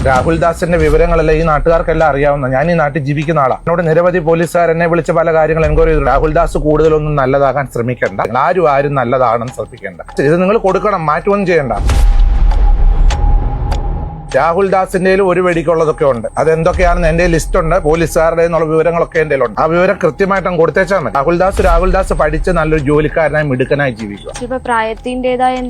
രാഹുൽദാസിന്റെ വിവരങ്ങളെല്ലാം ഈ നാട്ടുകാർക്കെല്ലാം അറിയാവുന്ന. ഞാൻ ഈ നാട്ടിൽ ജീവിക്കുന്ന ആളാണ്. എന്നോട് നിരവധി പോലീസുകാർ എന്നെ വിളിച്ച പല കാര്യങ്ങൾ എൻക്വയറി ചെയ്തു. രാഹുൽദാസ് കൂടുതലൊന്നും നല്ലതാകാൻ ശ്രമിക്കേണ്ട, ആരും നല്ലതാകണം ശ്രമിക്കേണ്ട. ഇത് നിങ്ങൾ കൊടുക്കണം, മാറ്റുമൊന്നും ചെയ്യണ്ട. രാഹുൽദാസിന്റെ ഒരു വെടിക്കുള്ളതൊക്കെ ഉണ്ട്. അതെന്തൊക്കെയാണെന്ന് എന്റെ ലിസ്റ്റ് ഉണ്ട്. പോലീസുകാരുടെ എന്നുള്ള വിവരങ്ങളൊക്കെ എന്റെ ഉണ്ട്. ആ വിവരം കൃത്യമായിട്ട് കൊടുത്തേച്ചാൽ മതി. രാഹുൽദാസ് പഠിച്ച് നല്ലൊരു ജോലിക്കാരനായി മിടുക്കനായി ജീവിക്കുക.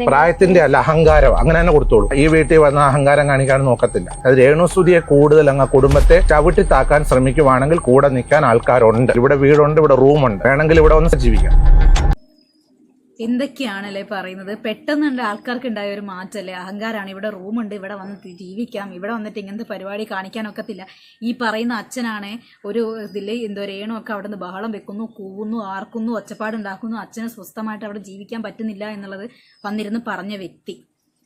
പ്രായത്തിന്റെ അല്ല, അഹങ്കാരം അങ്ങനെ തന്നെ കൊടുത്തോളൂ. ഈ വീട്ടിൽ വന്ന അഹങ്കാരം കാണിക്കാൻ നോക്കത്തില്ല. അത് രേണുസുതിയെ കൂടുതൽ അങ്ങ് കുടുംബത്തെ ചവിട്ടി താക്കാൻ ശ്രമിക്കുവാണെങ്കിൽ കൂടെ നിൽക്കാൻ ആൾക്കാരുണ്ട്. ഇവിടെ വീടുണ്ട്, ഇവിടെ റൂമുണ്ട്. വേണമെങ്കിൽ ഇവിടെ വന്ന് ജീവിക്കാം. എന്തൊക്കെയാണല്ലേ പറയുന്നത്? പെട്ടെന്ന് ആൾക്കാർക്ക് ഉണ്ടായ ഒരു മാറ്റല്ലേ? അഹങ്കാരമാണ്. ഇവിടെ റൂമുണ്ട്, ഇവിടെ വന്ന് ജീവിക്കാം, ഇവിടെ വന്നിട്ട് ഇങ്ങനത്തെ പരിപാടി കാണിക്കാനൊക്കത്തില്ല. ഈ പറയുന്ന അച്ഛനാണ് ഒരു ഇതിൽ എന്തോ രേണുവൊക്കെ അവിടെ നിന്ന് ബഹളം വെക്കുന്നു, കൂവുന്നു, ആർക്കുന്നു, ഒച്ചപ്പാടുണ്ടാക്കുന്നു. അച്ഛന് സ്വസ്ഥമായിട്ട് അവിടെ ജീവിക്കാൻ പറ്റുന്നില്ല എന്നുള്ളത് വന്നിരുന്ന് പറഞ്ഞ വ്യക്തി.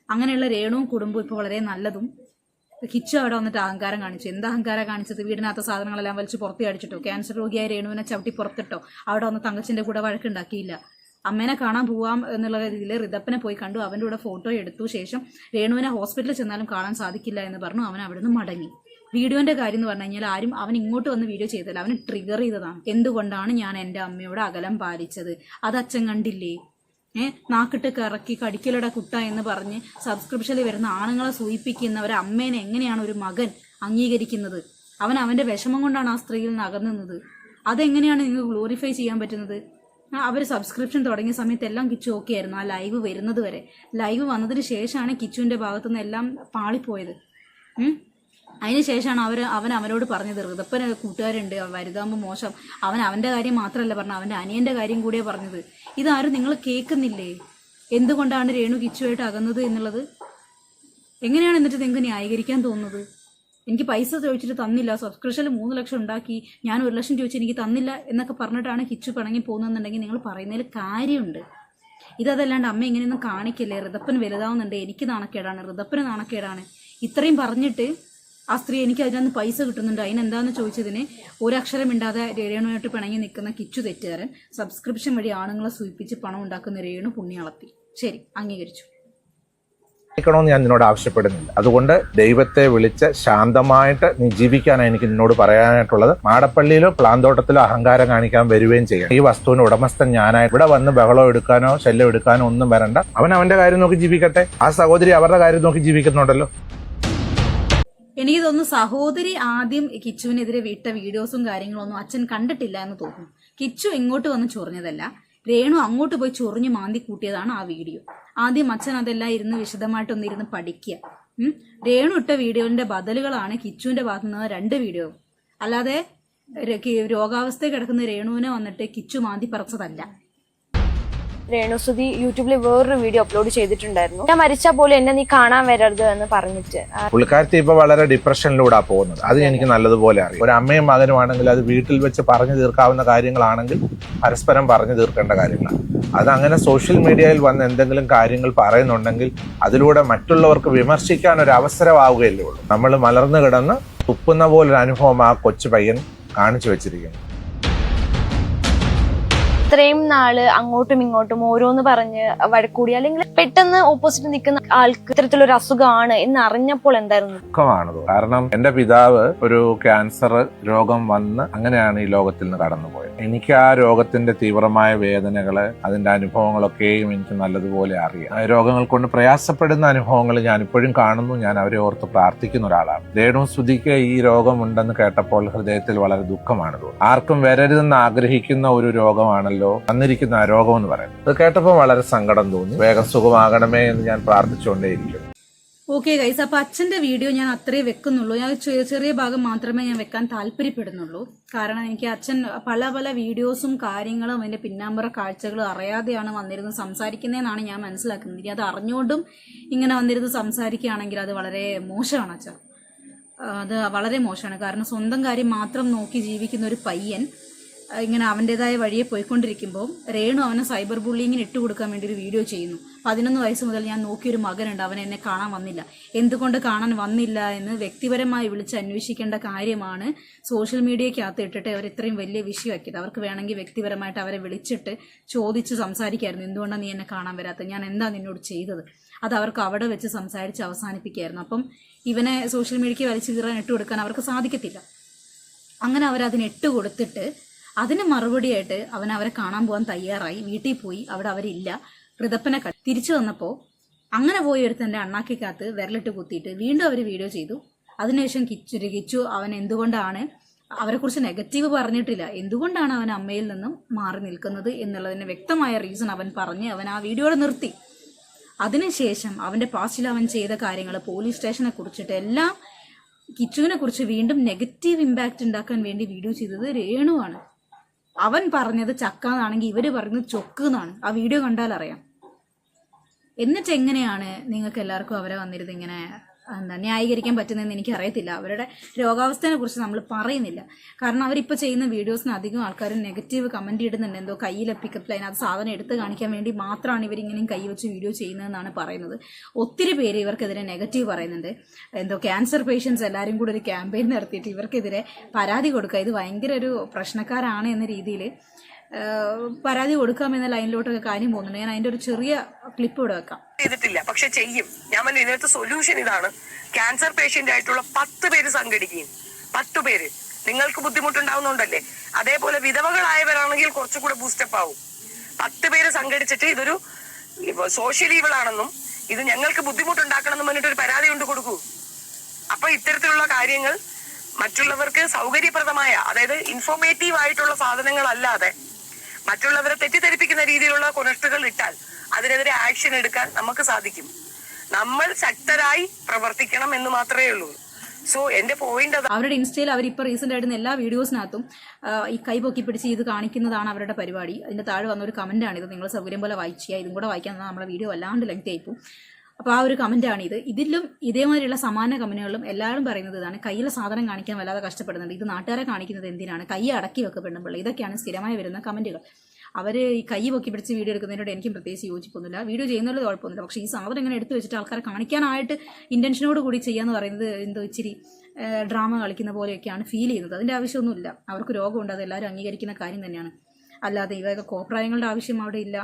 അങ്ങനെയുള്ള രേണുവും കുടുംബവും ഇപ്പോൾ വളരെ നല്ലതും. കിച്ചു അവിടെ വന്നിട്ട് അഹങ്കാരം കാണിച്ചു. എന്താ അഹങ്കാരം കാണിച്ചത്? വീടിനകത്ത സാധനങ്ങളെല്ലാം വലിച്ച് പുറത്ത് അടിച്ചിട്ടോ? ക്യാൻസർ രോഗിയായ രേണുവിനെ ചവിട്ടി പുറത്തിട്ടോ? അവിടെ വന്ന് തങ്കച്ചിന്റെ കൂടെ വഴക്കുണ്ടാക്കിയില്ല. അമ്മേനെ കാണാൻ പോവാം എന്നുള്ള രീതിയിൽ റിതപ്പനെ പോയി കണ്ടു. അവൻ്റെ കൂടെ ഫോട്ടോ എടുത്തു. ശേഷം രേണുവിനെ ഹോസ്പിറ്റലിൽ ചെന്നാലും കാണാൻ സാധിക്കില്ല എന്ന് പറഞ്ഞു. അവൻ അവിടെ നിന്ന് മടങ്ങി. വീഡിയോന്റെ കാര്യം എന്ന് പറഞ്ഞു കഴിഞ്ഞാൽ ആരും അവൻ ഇങ്ങോട്ട് വന്ന് വീഡിയോ ചെയ്തല്ല, അവന് ട്രിഗർ ചെയ്തതാണ്. എന്തുകൊണ്ടാണ് ഞാൻ എൻ്റെ അമ്മയോട് അകലം പാലിച്ചത്? അത് അച്ഛൻ കണ്ടില്ലേ? നാക്കിട്ട് കറക്കി കടിക്കലട കുട്ട എന്ന് പറഞ്ഞ് സബ്സ്ക്രിപ്ഷനിൽ വരുന്ന ആണുങ്ങളെ സൂചിപ്പിക്കുന്ന ഒരു അമ്മേനെ എങ്ങനെയാണ് ഒരു മകൻ അംഗീകരിക്കുന്നത്? അവൻ അവന്റെ വിഷമം കൊണ്ടാണ് ആ സ്ത്രീയിൽ നിന്ന് അകന്നുന്നത്. അതെങ്ങനെയാണ് നിങ്ങൾ ഗ്ലോറിഫൈ ചെയ്യാൻ പറ്റുന്നത്? അവർ സബ്സ്ക്രിപ്ഷൻ തുടങ്ങിയ സമയത്ത് എല്ലാം കിച്ചു ഓക്കെ ആയിരുന്നു. ആ ലൈവ് വരുന്നത് വരെ. ലൈവ് വന്നതിന് ശേഷമാണ് കിച്ചുവിന്റെ ഭാഗത്തുനിന്ന് എല്ലാം പാളിപ്പോയത്. അതിനുശേഷമാണ് അവൻ അവനോട് പറഞ്ഞത്, ഋതപ്പന് കൂട്ടുകാരുണ്ട്, വലുതാകുമ്പോൾ മോശം. അവന്റെ കാര്യം മാത്രമല്ല പറഞ്ഞത്, അവന്റെ അനിയന്റെ കാര്യം കൂടിയാണ് പറഞ്ഞത്. ഇതാരും നിങ്ങൾ കേൾക്കുന്നില്ലേ? എന്തുകൊണ്ടാണ് രേണു കിച്ചുവായിട്ട് അകന്നത് എന്നുള്ളത് എങ്ങനെയാണ് എന്നിട്ട് നിങ്ങൾക്ക് ന്യായീകരിക്കാൻ തോന്നുന്നത്? എനിക്ക് പൈസ ചോദിച്ചിട്ട് തന്നില്ല, സബ്സ്ക്രിപ്ഷനിൽ 3 ലക്ഷം ഉണ്ടാക്കി, ഞാൻ 1 ലക്ഷം ചോദിച്ചു എനിക്ക് തന്നില്ല എന്നൊക്കെ പറഞ്ഞിട്ടാണ് കിച്ചു പിണങ്ങി പോകുന്നതെന്നുണ്ടെങ്കിൽ നിങ്ങൾ പറയുന്നതിൽ കാര്യമുണ്ട്. ഇതല്ലാണ്ട് അമ്മ ഇങ്ങനെയൊന്നും കാണിക്കില്ലേ, ഋതപ്പൻ വലുതാവുന്നുണ്ട്, എനിക്ക് നാണക്കേടാണ്, ഋതപ്പന് നാണക്കേടാണ്, ഇത്രയും പറഞ്ഞിട്ട് ആ സ്ത്രീ എനിക്ക് അതിനകത്ത് പൈസ കിട്ടുന്നുണ്ട് അതിനെന്താന്ന് ചോദിച്ചതിന് ഒരക്ഷരം ഇണ്ടാതെ രേണുവായിട്ട് പിണങ്ങി നിൽക്കുന്ന കിച്ചു തെറ്റുകാരൻ സബ്സ്ക്രിപ്ഷൻ വഴി ആണുങ്ങളെ സൂചിപ്പിച്ച് പണം ഉണ്ടാക്കുന്ന രേണു പുണ്യാളത്തി. ശരി, അംഗീകരിച്ചു. ണമെന്ന് ഞാൻ നിന്നോട് ആവശ്യപ്പെടുന്നില്ല. അതുകൊണ്ട് ദൈവത്തെ വിളിച്ച് ശാന്തമായിട്ട് നീ ജീവിക്കാനാണ് എനിക്ക് നിന്നോട് പറയാനായിട്ടുള്ളത്. മാടപ്പള്ളിയിലോ പ്ലാന്തോട്ടത്തിലോ അഹങ്കാരം കാണിക്കാൻ വരികയും ചെയ്യണം. ഈ വസ്തുവിന്റെ ഉടമസ്ഥൻ ഞാനായിട്ട് ഇവിടെ വന്ന് ബഹളം എടുക്കാനോ ശല്യം എടുക്കാനോ ഒന്നും വരണ്ട. അവൻ അവന്റെ കാര്യം നോക്കി ജീവിക്കട്ടെ. ആ സഹോദരി അവരുടെ കാര്യം നോക്കി ജീവിക്കുന്നുണ്ടല്ലോ. എനിക്ക് തോന്നുന്നു സഹോദരി ആദ്യം കിച്ചുവിനെതിരെ വിട്ട വീഡിയോസും കാര്യങ്ങളൊന്നും അച്ഛൻ കണ്ടിട്ടില്ല എന്ന് തോന്നുന്നു. കിച്ചു ഇങ്ങോട്ട് വന്ന് ചൊറിഞ്ഞതല്ല, രേണു അങ്ങോട്ട് പോയി ചൊറിഞ്ഞ് മാന്തി കൂട്ടിയതാണ് ആ വീഡിയോ. ആദ്യം അച്ഛൻ അതെല്ലാം ഇരുന്ന് വിശദമായിട്ടൊന്ന് ഇരുന്ന് പഠിക്കുക. രേണു ഇട്ട വീഡിയോന്റെ ബദലുകളാണ് കിച്ചുവിന്റെ ഭാഗത്തു നിന്ന് 2 വീഡിയോ. അല്ലാതെ രോഗാവസ്ഥ കിടക്കുന്ന രേണുവിനെ വന്നിട്ട് കിച്ചു മാന്തി പറിച്ചതല്ല. രേണുസുതി യൂട്യൂബിൽ വേറൊരു വീഡിയോ അപ്ലോഡ് ചെയ്തിട്ടുണ്ടായിരുന്നു. ഞാൻ മരിച്ചാൽ പോലും എന്നെ നീ കാണാൻ വരരുത് എന്ന് പറഞ്ഞിട്ട്. പുള്ളിക്കാരത്തി ഇപ്പൊ വളരെ ഡിപ്രഷനിലൂടെ പോകുന്നത്. അത് എനിക്ക് നല്ലതുപോലെ അറിയാം. ഒരു അമ്മയും മകനും ആണെങ്കിൽ അത് വീട്ടിൽ വെച്ച് പറഞ്ഞു തീർക്കാവുന്ന കാര്യങ്ങളാണെങ്കിൽ പരസ്പരം പറഞ്ഞു തീർക്കേണ്ട കാര്യങ്ങളാണ്. അതങ്ങനെ സോഷ്യൽ മീഡിയയിൽ വന്ന് എന്തെങ്കിലും കാര്യങ്ങൾ പറയുന്നുണ്ടെങ്കിൽ അതിലൂടെ മറ്റുള്ളവർക്ക് വിമർശിക്കാൻ ഒരു അവസരമാവുകയല്ലേ ഉള്ളൂ. നമ്മൾ മലർന്നു കിടന്ന് തുപ്പുന്ന പോലൊരു അനുഭവം ആ കൊച്ചു പയ്യൻ കാണിച്ചു വെച്ചിരിക്കുന്നു. ഇത്രയും നാള് അങ്ങോട്ടും ഇങ്ങോട്ടും ഓരോന്ന് പറഞ്ഞ് വഴക്കൂടി, അല്ലെങ്കിൽ പെട്ടെന്ന് ഓപ്പോസിറ്റ് നിൽക്കുന്ന ആൾക്ക് ഇത്തരത്തിലൊരു അസുഖമാണ് എന്ന് അറിഞ്ഞപ്പോൾ എന്തായിരുന്നു? ദുഃഖമാണ്. കാരണം എന്റെ പിതാവ് ഒരു ക്യാൻസർ രോഗം വന്ന് അങ്ങനെയാണ് ഈ ലോകത്തിൽ നിന്ന് കടന്നുപോയത്. എനിക്ക് ആ രോഗത്തിന്റെ തീവ്രമായ വേദനകള്, അതിന്റെ അനുഭവങ്ങളൊക്കെയും എനിക്ക് നല്ലതുപോലെ അറിയാം. രോഗങ്ങൾ കൊണ്ട് പ്രയാസപ്പെടുന്ന അനുഭവങ്ങൾ ഞാൻ ഇപ്പോഴും കാണുന്നു. ഞാൻ അവരെ ഓർത്ത് പ്രാർത്ഥിക്കുന്ന ഒരാളാണ്. രേണുസുതിക്ക് ഈ രോഗമുണ്ടെന്ന് കേട്ടപ്പോൾ ഹൃദയത്തിൽ വളരെ ദുഃഖമാണ് തോന്നുന്നത്. ആർക്കും വരരുതെന്ന് ആഗ്രഹിക്കുന്ന ഒരു രോഗമാണല്ലോ വന്നിരിക്കുന്ന ആ രോഗം എന്ന് പറയുന്നത്. അത് കേട്ടപ്പോൾ വളരെ സങ്കടം തോന്നി. വേഗം സുഖമാകണമേ എന്ന് ഞാൻ പ്രാർത്ഥിച്ചുകൊണ്ടേയിരിക്കുന്നു. ഓക്കെ ഗൈസ്, അപ്പൊ അച്ഛന്റെ വീഡിയോ ഞാൻ അത്രേ വെക്കുന്നുള്ളൂ. ഞാൻ ചെറിയ ഭാഗം മാത്രമേ ഞാൻ വെക്കാൻ താല്പര്യപ്പെടുന്നുള്ളൂ. കാരണം എനിക്ക് അച്ഛൻ പല വീഡിയോസും കാര്യങ്ങളും അതിന്റെ പിന്നാമ്പുറ കാഴ്ചകളും അറിയാതെയാണ് വന്നിരുന്ന് സംസാരിക്കുന്നതെന്നാണ് ഞാൻ മനസ്സിലാക്കുന്നത്. ഇനി അത് അറിഞ്ഞുകൊണ്ടും ഇങ്ങനെ വന്നിരുന്ന് സംസാരിക്കുകയാണെങ്കിൽ അത് വളരെ മോശമാണ് അച്ഛൻ. അത് വളരെ മോശമാണ്. കാരണം സ്വന്തം കാര്യം മാത്രം നോക്കി ജീവിക്കുന്ന ഒരു പയ്യൻ ഇങ്ങനെ അവൻ്റെതായ വഴിയെ പോയിക്കൊണ്ടിരിക്കുമ്പോൾ രേണു അവനെ സൈബർ ബുള്ളിങ്ങിന് ഇട്ടുകൊടുക്കാൻ വേണ്ടി ഒരു വീഡിയോ ചെയ്യുന്നു. 11 വയസ്സ് മുതൽ ഞാൻ നോക്കിയൊരു മകനുണ്ട്, അവൻ എന്നെ കാണാൻ വന്നില്ല. എന്തുകൊണ്ട് കാണാൻ വന്നില്ല എന്ന് വ്യക്തിപരമായി വിളിച്ച് അന്വേഷിക്കേണ്ട കാര്യമാണ് സോഷ്യൽ മീഡിയക്കകത്ത് ഇട്ടിട്ട് അവർ ഇത്രയും വലിയ വിഷയമാക്കിയത്. അവർക്ക് വേണമെങ്കിൽ വ്യക്തിപരമായിട്ട് അവരെ വിളിച്ചിട്ട് ചോദിച്ച് സംസാരിക്കായിരുന്നു. എന്തുകൊണ്ടാണ് നീ എന്നെ കാണാൻ വരാത്തത്, ഞാൻ എന്താ നിന്നോട് ചെയ്തത്, അത് അവർക്ക് അവിടെ വെച്ച് സംസാരിച്ച് അവസാനിപ്പിക്കുകയായിരുന്നു. അപ്പം ഇവനെ സോഷ്യൽ മീഡിയയ്ക്ക് വലിച്ചു കീറാൻ ഇട്ടുകൊടുക്കാൻ അവർക്ക് സാധിക്കത്തില്ല. അങ്ങനെ അവരതിന് ഇട്ടുകൊടുത്തിട്ട് അതിന് മറുപടിയായിട്ട് അവൻ അവരെ കാണാൻ പോകാൻ തയ്യാറായി. വീട്ടിൽ പോയി, അവിടെ അവരില്ല. ഋതപ്പനെ തിരിച്ചു വന്നപ്പോൾ അങ്ങനെ പോയി ഒരുത്തൻ്റെ അണ്ണാക്കിക്കകത്ത് വിരലിട്ട് കുത്തിയിട്ട് വീണ്ടും അവർ വീഡിയോ ചെയ്തു. അതിനുശേഷം കിച്ചു അവൻ എന്തുകൊണ്ടാണ് അവരെക്കുറിച്ച് നെഗറ്റീവ് പറഞ്ഞിട്ടില്ല, എന്തുകൊണ്ടാണ് അവൻ അമ്മയിൽ നിന്നും മാറി നിൽക്കുന്നത് എന്നുള്ളതിന് വ്യക്തമായ റീസൺ അവൻ പറഞ്ഞ് അവൻ ആ വീഡിയോയിൽ നിർത്തി. അതിനുശേഷം അവൻ്റെ പാസ്റ്റിൽ അവൻ ചെയ്ത കാര്യങ്ങൾ, പോലീസ് സ്റ്റേഷനെ കുറിച്ചിട്ട് എല്ലാം, കിച്ചുവിനെ കുറിച്ച് വീണ്ടും നെഗറ്റീവ് ഇമ്പാക്റ്റ് ഉണ്ടാക്കാൻ വേണ്ടി വീഡിയോ ചെയ്തത് രേണുവാണ്. അവൻ പറഞ്ഞത് ചക്ക എന്നാണെങ്കിൽ ഇവര് പറയുന്നത് ചൊക്ക് എന്നാണ്. ആ വീഡിയോ കണ്ടാൽ അറിയാം. എന്നിട്ട് എങ്ങനെയാണ് നിങ്ങൾക്ക് എല്ലാവർക്കും അവരെ വന്നിരുന്നത് ഇങ്ങനെ ന്യായീകരിക്കാൻ പറ്റുന്നതെന്ന് എനിക്കറിയത്തില്ല. അവരുടെ രോഗാവസ്ഥയെ കുറിച്ച് നമ്മൾ പറയുന്നില്ല. കാരണം അവരിപ്പോൾ ചെയ്യുന്ന വീഡിയോസിന് അധികം ആൾക്കാരും നെഗറ്റീവ് കമൻറ്റ് ഇടുന്നുണ്ട്. എന്തോ കയ്യിലെ പിക്കപ്പ് ലൈൻ, അത് സാധനം എടുത്ത് കാണിക്കാൻ വേണ്ടി മാത്രമാണ് ഇവരിങ്ങനെയും കൈ വെച്ച് വീഡിയോ ചെയ്യുന്നതെന്നാണ് പറയുന്നത്. ഒത്തിരി പേര് ഇവർക്കെതിരെ നെഗറ്റീവ് പറയുന്നുണ്ട്. എന്തോ ക്യാൻസർ പേഷ്യൻസ് എല്ലാവരും കൂടെ ഒരു ക്യാമ്പയിൻ നടത്തിയിട്ട് ഇവർക്കെതിരെ പരാതി കൊടുക്കുക, ഇത് ഭയങ്കര ഒരു പ്രശ്നക്കാരാണ് എന്ന രീതിയിൽ പരാതി കൊടുക്കാമെന്ന ലൈനിലോട്ടൊക്കെ കാര്യം പോകുന്നുണ്ട്. ഞാൻ അതിന്റെ ഒരു ചെറിയ ക്ലിപ്പ് ഇവിടെ വെക്കാം. ചെയ്തിട്ടില്ല, പക്ഷെ ചെയ്യും. ഞാൻ പറഞ്ഞ ഇതിനകത്ത് സൊല്യൂഷൻ ഇതാണ്. ക്യാൻസർ പേഷ്യന്റ് ആയിട്ടുള്ള 10 പേര് സംഘടിക്കുകയും 10 പേര് നിങ്ങൾക്ക് ബുദ്ധിമുട്ടുണ്ടാവുന്നുണ്ടല്ലേ, അതേപോലെ വിധവകളായവരാണെങ്കിൽ കുറച്ചുകൂടെ ബൂസ്റ്റപ്പ് ആവും. 10 പേര് സംഘടിച്ചിട്ട് ഇതൊരു സോഷ്യൽ ഈവൾ ആണെന്നും ഇത് ഞങ്ങൾക്ക് ബുദ്ധിമുട്ടുണ്ടാക്കണം എന്നും പറഞ്ഞിട്ട് ഒരു പരാതി കൊണ്ട് കൊടുക്കൂ. അപ്പൊ ഇത്തരത്തിലുള്ള കാര്യങ്ങൾ മറ്റുള്ളവർക്ക് സൗകര്യപ്രദമായ, അതായത് ഇൻഫോർമേറ്റീവ് ആയിട്ടുള്ള സാധനങ്ങളല്ലാതെ മറ്റുള്ളവരെ തെറ്റിദ്ധരിപ്പിക്കുന്ന രീതിയിലുള്ള കൊനഷ്ടുകൾ ഇട്ടാൽ അതിനെതിരെ ആക്ഷൻ എടുക്കാൻ നമുക്ക് സാധിക്കും. നമ്മൾ ശക്തരായി പ്രവർത്തിക്കണം എന്ന് മാത്രമേ ഉള്ളൂ. സോ എന്റെ പോയിന്റ് അവരുടെ ഇൻസ്റ്റയിൽ അവരിപ്പോൾ റീസെന്റ് ആയിട്ട് എല്ലാ വീഡിയോസിനകത്തും ഈ കൈ പൊക്കി പിടിച്ച് ഇത് കാണിക്കുന്നതാണ് അവരുടെ പരിപാടി. അതിന്റെ താഴെ വന്നൊരു കമന്റാണ് ഇത്. നിങ്ങൾ സൗകര്യം പോലെ വായിക്കുക, ഇതും കൂടെ വായിക്കാൻ നമ്മുടെ വീഡിയോ വല്ലാണ്ട് ലെങ്ത് ആയിപ്പോവും. അപ്പോൾ ആ ഒരു കമന്റാണിത്. ഇതിലും ഇതേമാതിരിയുള്ള സമാന കമന്റുകളിലും എല്ലാവരും പറയുന്നത് ഇതാണ്, കയ്യിലെ സാധനം കാണിക്കാൻ വല്ലാതെ കഷ്ടപ്പെടുന്നുണ്ട്, ഇത് നാട്ടുകാരെ കാണിക്കുന്നത് എന്തിനാണ്, കൈ അടക്കി വെക്കപ്പെടുമ്പോൾ, ഇതൊക്കെയാണ് സ്ഥിരമായി വരുന്ന കമന്റുകൾ. അവര് ഈ കൈ പൊക്കി പിടിച്ച് വീഡിയോ എടുക്കുന്നതിനോട് എനിക്കും പ്രത്യേകിച്ച് യോജിപ്പൊന്നുമില്ല. വീഡിയോ ചെയ്യുന്നതിൽ കുഴപ്പമൊന്നുമില്ല. പക്ഷേ ഈ സാധനം ഇങ്ങനെ എടുത്തു വെച്ചിട്ട് ആൾക്കാരെ കാണിക്കാനായിട്ട് ഇന്റൻഷനോട് കൂടി ചെയ്യാന്ന് പറയുന്നത് എന്തോ ഇച്ചിരി ഡ്രാമ കളിക്കുന്ന പോലെയൊക്കെയാണ് ഫീൽ ചെയ്യുന്നത്. അതിന്റെ ആവശ്യമൊന്നുമില്ല. അവർക്ക് രോഗമുണ്ട്, അത് എല്ലാവരും അംഗീകരിക്കുന്ന കാര്യം തന്നെയാണ്. അല്ലാതെ ഇവയൊക്കെ കോപ്രായങ്ങളുടെ ആവശ്യം അവിടെ ഇല്ല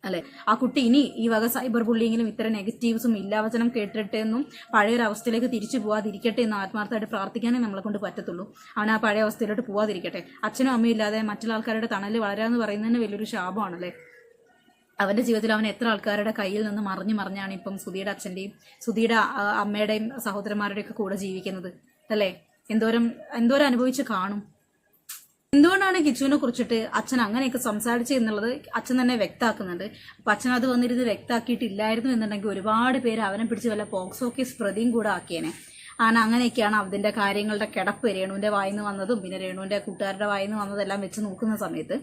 അല്ലെ. ആ കുട്ടി ഇനി ഈ വക സൈബർ ബുള്ളിങ്ങിലും ഇത്തരം നെഗറ്റീവ്സും ഇല്ലാവചനം കേട്ടിട്ട് എന്നും പഴയൊരവസ്ഥയിലേക്ക് തിരിച്ചു പോവാതിരിക്കട്ടെ എന്ന് ആത്മാർത്ഥമായിട്ട് പ്രാർത്ഥിക്കാനേ നമ്മളെ കൊണ്ട് പറ്റത്തുള്ളൂ. അവൻ ആ പഴയ അവസ്ഥയിലോട്ട് പോവാതിരിക്കട്ടെ. അച്ഛനും അമ്മയും ഇല്ലാതെ മറ്റുള്ള ആൾക്കാരുടെ തണല് വളരാന്ന് പറയുന്നതന്നെ വലിയൊരു ശാപമാണല്ലേ. അവന്റെ ജീവിതത്തിൽ അവൻ എത്ര ആൾക്കാരുടെ കയ്യിൽ നിന്ന് മറിഞ്ഞാണ് ഇപ്പം സുധിയുടെ അച്ഛന്റെയും സുധിയുടെ അമ്മയുടെയും സഹോദരന്മാരുടെയും ഒക്കെ കൂടെ ജീവിക്കുന്നത് അല്ലേ. എന്തോരം അനുഭവിച്ച് കാണും. എന്തുകൊണ്ടാണ് കിച്ചുവിനെ കുറിച്ചിട്ട് അച്ഛൻ അങ്ങനെയൊക്കെ സംസാരിച്ചു എന്നുള്ളത് അച്ഛൻ തന്നെ വ്യക്തമാക്കുന്നുണ്ട്. അപ്പൊ അച്ഛൻ അത് വന്നിരുന്ന് വ്യക്തമാക്കിയിട്ടില്ലായിരുന്നു എന്നുണ്ടെങ്കിൽ ഒരുപാട് പേര് അവനെ പിടിച്ച് വല്ല പോക്സോ കേസ് പ്രതിയും കൂടെ ആക്കിയേനെ. അങ്ങനെയൊക്കെയാണ് അതിന്റെ കാര്യങ്ങളുടെ കിടപ്പ്. രേണുവിന്റെ വായിന്ന് വന്നതും പിന്നെ രേണുവിന്റെ കൂട്ടുകാരുടെ വായിന്ന് വന്നതെല്ലാം വെച്ച് നോക്കുന്ന സമയത്ത്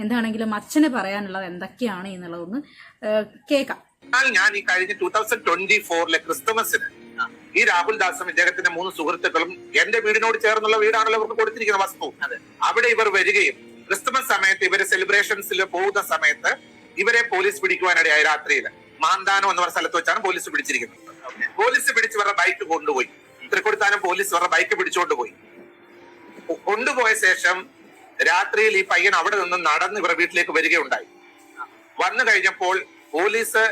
എന്താണെങ്കിലും അച്ഛന് പറയാനുള്ളത് എന്തൊക്കെയാണ് എന്നുള്ളതൊന്ന് കേൾക്കാം. ഞാൻ ഈ കഴിഞ്ഞ 2024 ക്രിസ്തുമസിന് ഈ രാഹുൽ ദാസും ഇദ്ദേഹത്തിന്റെ 3 സുഹൃത്തുക്കളും എന്റെ വീടിനോട് ചേർന്നുള്ള വീടാണല്ലോ ഇവർക്ക് കൊടുത്തിരിക്കുന്ന വസ്തു. അവിടെ ഇവർ വരികയും ക്രിസ്തുമസ് സമയത്ത് ഇവര് സെലിബ്രേഷൻസിൽ പോകുന്ന സമയത്ത് ഇവരെ പോലീസ് പിടിക്കുവാനിടയായി. രാത്രിയിൽ മാന്താനം എന്ന് പറഞ്ഞ സ്ഥലത്ത് വെച്ചാണ് പോലീസ് പിടിച്ചിരിക്കുന്നത്. പോലീസ് പിടിച്ച് ഇവരുടെ ബൈക്ക് കൊണ്ടുപോയി. തൃക്കൊടിത്താനം പോലീസ് ഇവരുടെ ബൈക്ക് പിടിച്ചുകൊണ്ട് പോയി. കൊണ്ടുപോയ ശേഷം രാത്രിയിൽ ഈ പയ്യൻ അവിടെ നിന്ന് നടന്ന് ഇവരുടെ വീട്ടിലേക്ക് വരികയുണ്ടായി. വന്നു കഴിഞ്ഞപ്പോൾ പോലീസ്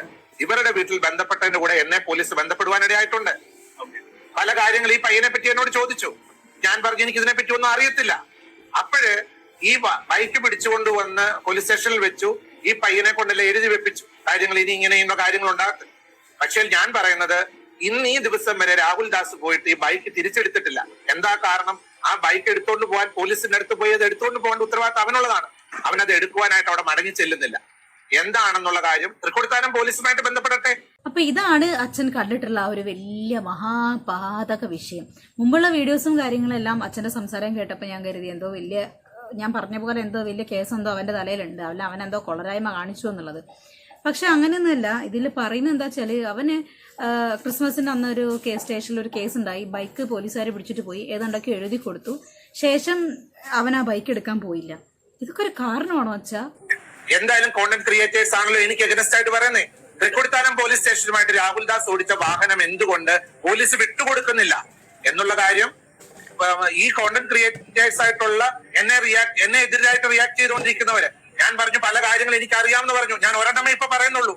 ഇവരുടെ വീട്ടിൽ ബന്ധപ്പെട്ടതിന്റെ കൂടെ എന്നെ പോലീസ് ബന്ധപ്പെടുവാനിടയായിട്ടുണ്ട്. പല കാര്യങ്ങൾ ഈ പയ്യനെ പറ്റി എന്നോട് ചോദിച്ചു. ഞാൻ പറഞ്ഞു എനിക്ക് ഇതിനെ പറ്റി ഒന്നും അറിയത്തില്ല. അപ്പോഴ് ഈ ബൈക്ക് പിടിച്ചുകൊണ്ട് വന്ന് പോലീസ് സ്റ്റേഷനിൽ വെച്ചു. ഈ പയ്യനെ കൊണ്ടല്ലേ എഴുതി വെപ്പിച്ചു കാര്യങ്ങൾ, ഇനി ഇങ്ങനെയുള്ള കാര്യങ്ങൾ ഉണ്ടാകട്ടെ. പക്ഷെ ഞാൻ പറയുന്നത് ഇന്ന് ഈ ദിവസം വരെ രാഹുൽ ദാസ് പോയിട്ട് ഈ ബൈക്ക് തിരിച്ചെടുത്തിട്ടില്ല. എന്താ കാരണം? ആ ബൈക്ക് എടുത്തോണ്ട് പോകാൻ പോലീസിന്റെ അടുത്ത് പോയി അത് എടുത്തോണ്ട് പോകേണ്ട ഉത്തരവാദിത്തം അവനുള്ളതാണ്. അവനത് എടുക്കുവാനായിട്ട് അവിടെ മടങ്ങി ചെല്ലുന്നില്ല. എന്താണെന്നുള്ള കാര്യം തൃക്കൊടിത്താനം പോലീസുമായിട്ട് ബന്ധപ്പെടട്ടെ. അപ്പൊ ഇതാണ് അച്ഛൻ കണ്ടിട്ടുള്ള ഒരു വലിയ മഹാപാതക വിഷയം. മുമ്പുള്ള വീഡിയോസും കാര്യങ്ങളെല്ലാം അച്ഛന്റെ സംസാരം കേട്ടപ്പോൾ ഞാൻ കരുതി എന്തോ വലിയ, ഞാൻ പറഞ്ഞ പോലെ എന്തോ വലിയ കേസ് എന്തോ അവന്റെ തലയിലുണ്ട്, അവൻ എന്തോ കൊളരായ്മ കാണിച്ചു എന്നുള്ളത്. പക്ഷെ അങ്ങനെയൊന്നുമല്ല. ഇതിൽ പറയുന്നത് എന്താ വെച്ചാല് അവന് ക്രിസ്മസിന്റെ അന്നൊരു സ്റ്റേഷനിൽ ഒരു കേസ് ഉണ്ടായി. ബൈക്ക് പോലീസുകാരെ പിടിച്ചിട്ട് പോയി, ഏതാണ്ടൊക്കെ എഴുതി കൊടുത്തു. ശേഷം അവൻ ആ ബൈക്ക് എടുക്കാൻ പോയില്ല. ഇതൊക്കെ ഒരു കാരണമാണോ അച്ഛാ? എന്തായാലും കോണ്ടന്റ് ക്രിയേറ്റേഴ്സ് ആണല്ലോ എനിക്ക് എഗനസ്റ്റ് ആയിട്ട് പറയുന്നത്. തൃക്കൊടിത്താനം പോലീസ് സ്റ്റേഷനുമായിട്ട് രാഹുൽ ദാസ് ഓടിച്ച വാഹനം എന്തുകൊണ്ട് പോലീസ് വിട്ടുകൊടുക്കുന്നില്ല എന്നുള്ള കാര്യം ഈ കോണ്ടന്റ് ക്രിയേറ്റേഴ്സ് ആയിട്ടുള്ള എന്നെ എതിരായിട്ട് റിയാക്ട് ചെയ്തുകൊണ്ടിരിക്കുന്നവര് ഞാൻ പറഞ്ഞു പല കാര്യങ്ങൾ എനിക്ക് അറിയാമെന്ന് പറഞ്ഞു. ഞാൻ ഒരെണ്ണമേ ഇപ്പൊ പറയുന്നുള്ളൂ,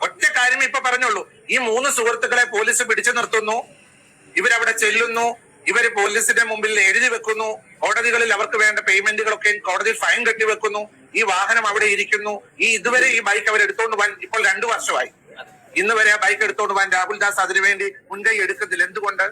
ഒറ്റ കാര്യമേ ഇപ്പൊ പറഞ്ഞുള്ളൂ. ഈ 3 സുഹൃത്തുക്കളെ പോലീസ് പിടിച്ചു നിർത്തുന്നു, ഇവരവിടെ ചെല്ലുന്നു, ഇവര് പോലീസിന്റെ മുമ്പിൽ എഴുതി വെക്കുന്നു, കോടതികളിൽ അവർക്ക് വേണ്ട പേയ്മെന്റുകളൊക്കെ കോടതിയിൽ ഫൈൻ കെട്ടിവെക്കുന്നു, ഈ വാഹനം അവിടെ ഇരിക്കുന്നു. ഇതുവരെ ഈ ബൈക്ക് അവർ എടുത്തോണ്ട് പോകാൻ ഇപ്പോൾ 2 വർഷമായി. ഇന്ന് വരെ ആ ബൈക്ക് എടുത്തോണ്ട് പോകാൻ രാഹുൽ ദാസ് അതിനുവേണ്ടി മുൻകൈ എടുക്കുന്നില്ല. എന്തുകൊണ്ട്?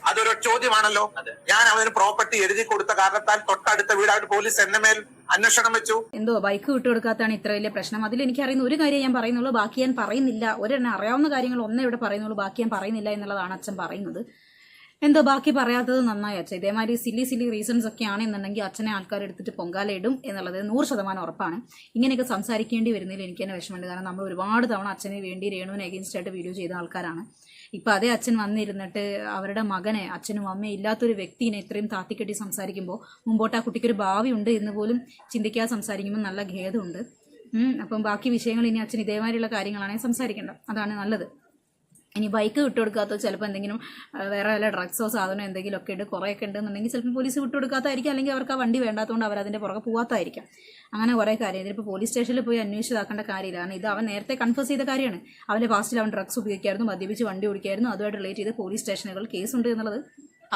അതൊരു ചോദ്യമാണല്ലോ. ഞാൻ അവന് പ്രോപ്പർട്ടി എഴുതി കൊടുത്ത കാരണത്താൽ തൊട്ടടുത്ത വീടായിട്ട് പോലീസ് എന്നെ മേൽ അന്വേഷണം വെച്ചു. എന്തോ ബൈക്ക് വിട്ടുകൊടുക്കാത്താണ് ഇത്ര വലിയ പ്രശ്നം. അതിൽ എനിക്ക് അറിയുന്ന ഒരു കാര്യം ഞാൻ പറയുന്നുള്ളൂ, ബാക്കി ഞാൻ പറയുന്നില്ല. ഒരെണ്ണം അറിയാവുന്ന കാര്യങ്ങൾ ഒന്നേ ഇവിടെ പറയുന്നുള്ളൂ, ബാക്കി ഞാൻ പറയുന്നില്ല എന്നുള്ളതാണ് അച്ഛൻ പറയുന്നത്. എന്തോ ബാക്കി പറയാത്തത് നന്നായി അച്ഛൻ. ഇതേമാതിരി സില്ലി റീസൺസ് ഒക്കെ ആണെന്നുണ്ടെങ്കിൽ അച്ഛനെ ആൾക്കാർ എടുത്തിട്ട് പൊങ്കാലയിടും എന്നുള്ളത് 100% ഉറപ്പാണ്. ഇങ്ങനെയൊക്കെ സംസാരിക്കേണ്ടി വരുന്നതിൽ എനിക്ക് തന്നെ വിഷമമുണ്ട്. കാരണം നമ്മൾ ഒരുപാട് തവണ അച്ഛനെ വേണ്ടി രേണുവിന് അഗെയിൻസ്റ്റ് ആയിട്ട് വീഡിയോ ചെയ്ത ആൾക്കാരാണ്. ഇപ്പൊ അതേ അച്ഛൻ വന്നിരുന്നിട്ട് അവരുടെ മകനെ, അച്ഛനും അമ്മയും ഇല്ലാത്തൊരു വ്യക്തിനെ ഇത്രയും താത്തിക്കെട്ടി സംസാരിക്കുമ്പോൾ മുമ്പോട്ട് ആ കുട്ടിക്കൊരു ഭാവി ഉണ്ട് എന്ന് പോലും ചിന്തിക്കാതെ സംസാരിക്കുമ്പോൾ നല്ല ഖേദമുണ്ട്. അപ്പം ബാക്കി വിഷയങ്ങൾ ഇനി അച്ഛൻ ഇതേമാതിരിയുള്ള കാര്യങ്ങളാണെങ്കിൽ സംസാരിക്കേണ്ട, അതാണ് നല്ലത്. ഇനി ബൈക്ക് വിട്ടുകൊടുക്കാത്തോ ചിലപ്പോൾ എന്തെങ്കിലും വേറെ വല്ല ഡ്രഗ്സോ സാധനമോ എന്തെങ്കിലും ഒക്കെ ഉണ്ട്, കുറേയൊക്കെ ഉണ്ടെന്നുണ്ടെങ്കിൽ ചിലപ്പോൾ പോലീസ് വിട്ടുകൊടുക്കാത്തായിരിക്കും, അല്ലെങ്കിൽ അവർക്ക് ആ വണ്ടി വേണ്ടാത്തതുകൊണ്ട് അവർ അതിന്റെ പുറകെ പോകാത്തായിരിക്കും. അങ്ങനെ കുറേ കാര്യം. ഇതിലിപ്പോൾ പോലീസ് സ്റ്റേഷനിൽ പോയി അന്വേഷിച്ചതാക്കേണ്ട കാര്യമില്ല. കാരണം ഇത് അവൻ നേരത്തെ കൺഫേസ് ചെയ്ത കാര്യമാണ്. അവന്റെ പാസ്റ്റിൽ അവൻ ഡ്രഗ്സ് ഉപയോഗിക്കായിരുന്നു, മദ്യപിച്ച് വണ്ടി ഓടിക്കായിരുന്നു. അതുമായിട്ട് റിലേറ്റ് ചെയ്ത് പോലീസ് സ്റ്റേഷനുകൾ കേസുണ്ട് എന്നുള്ളത്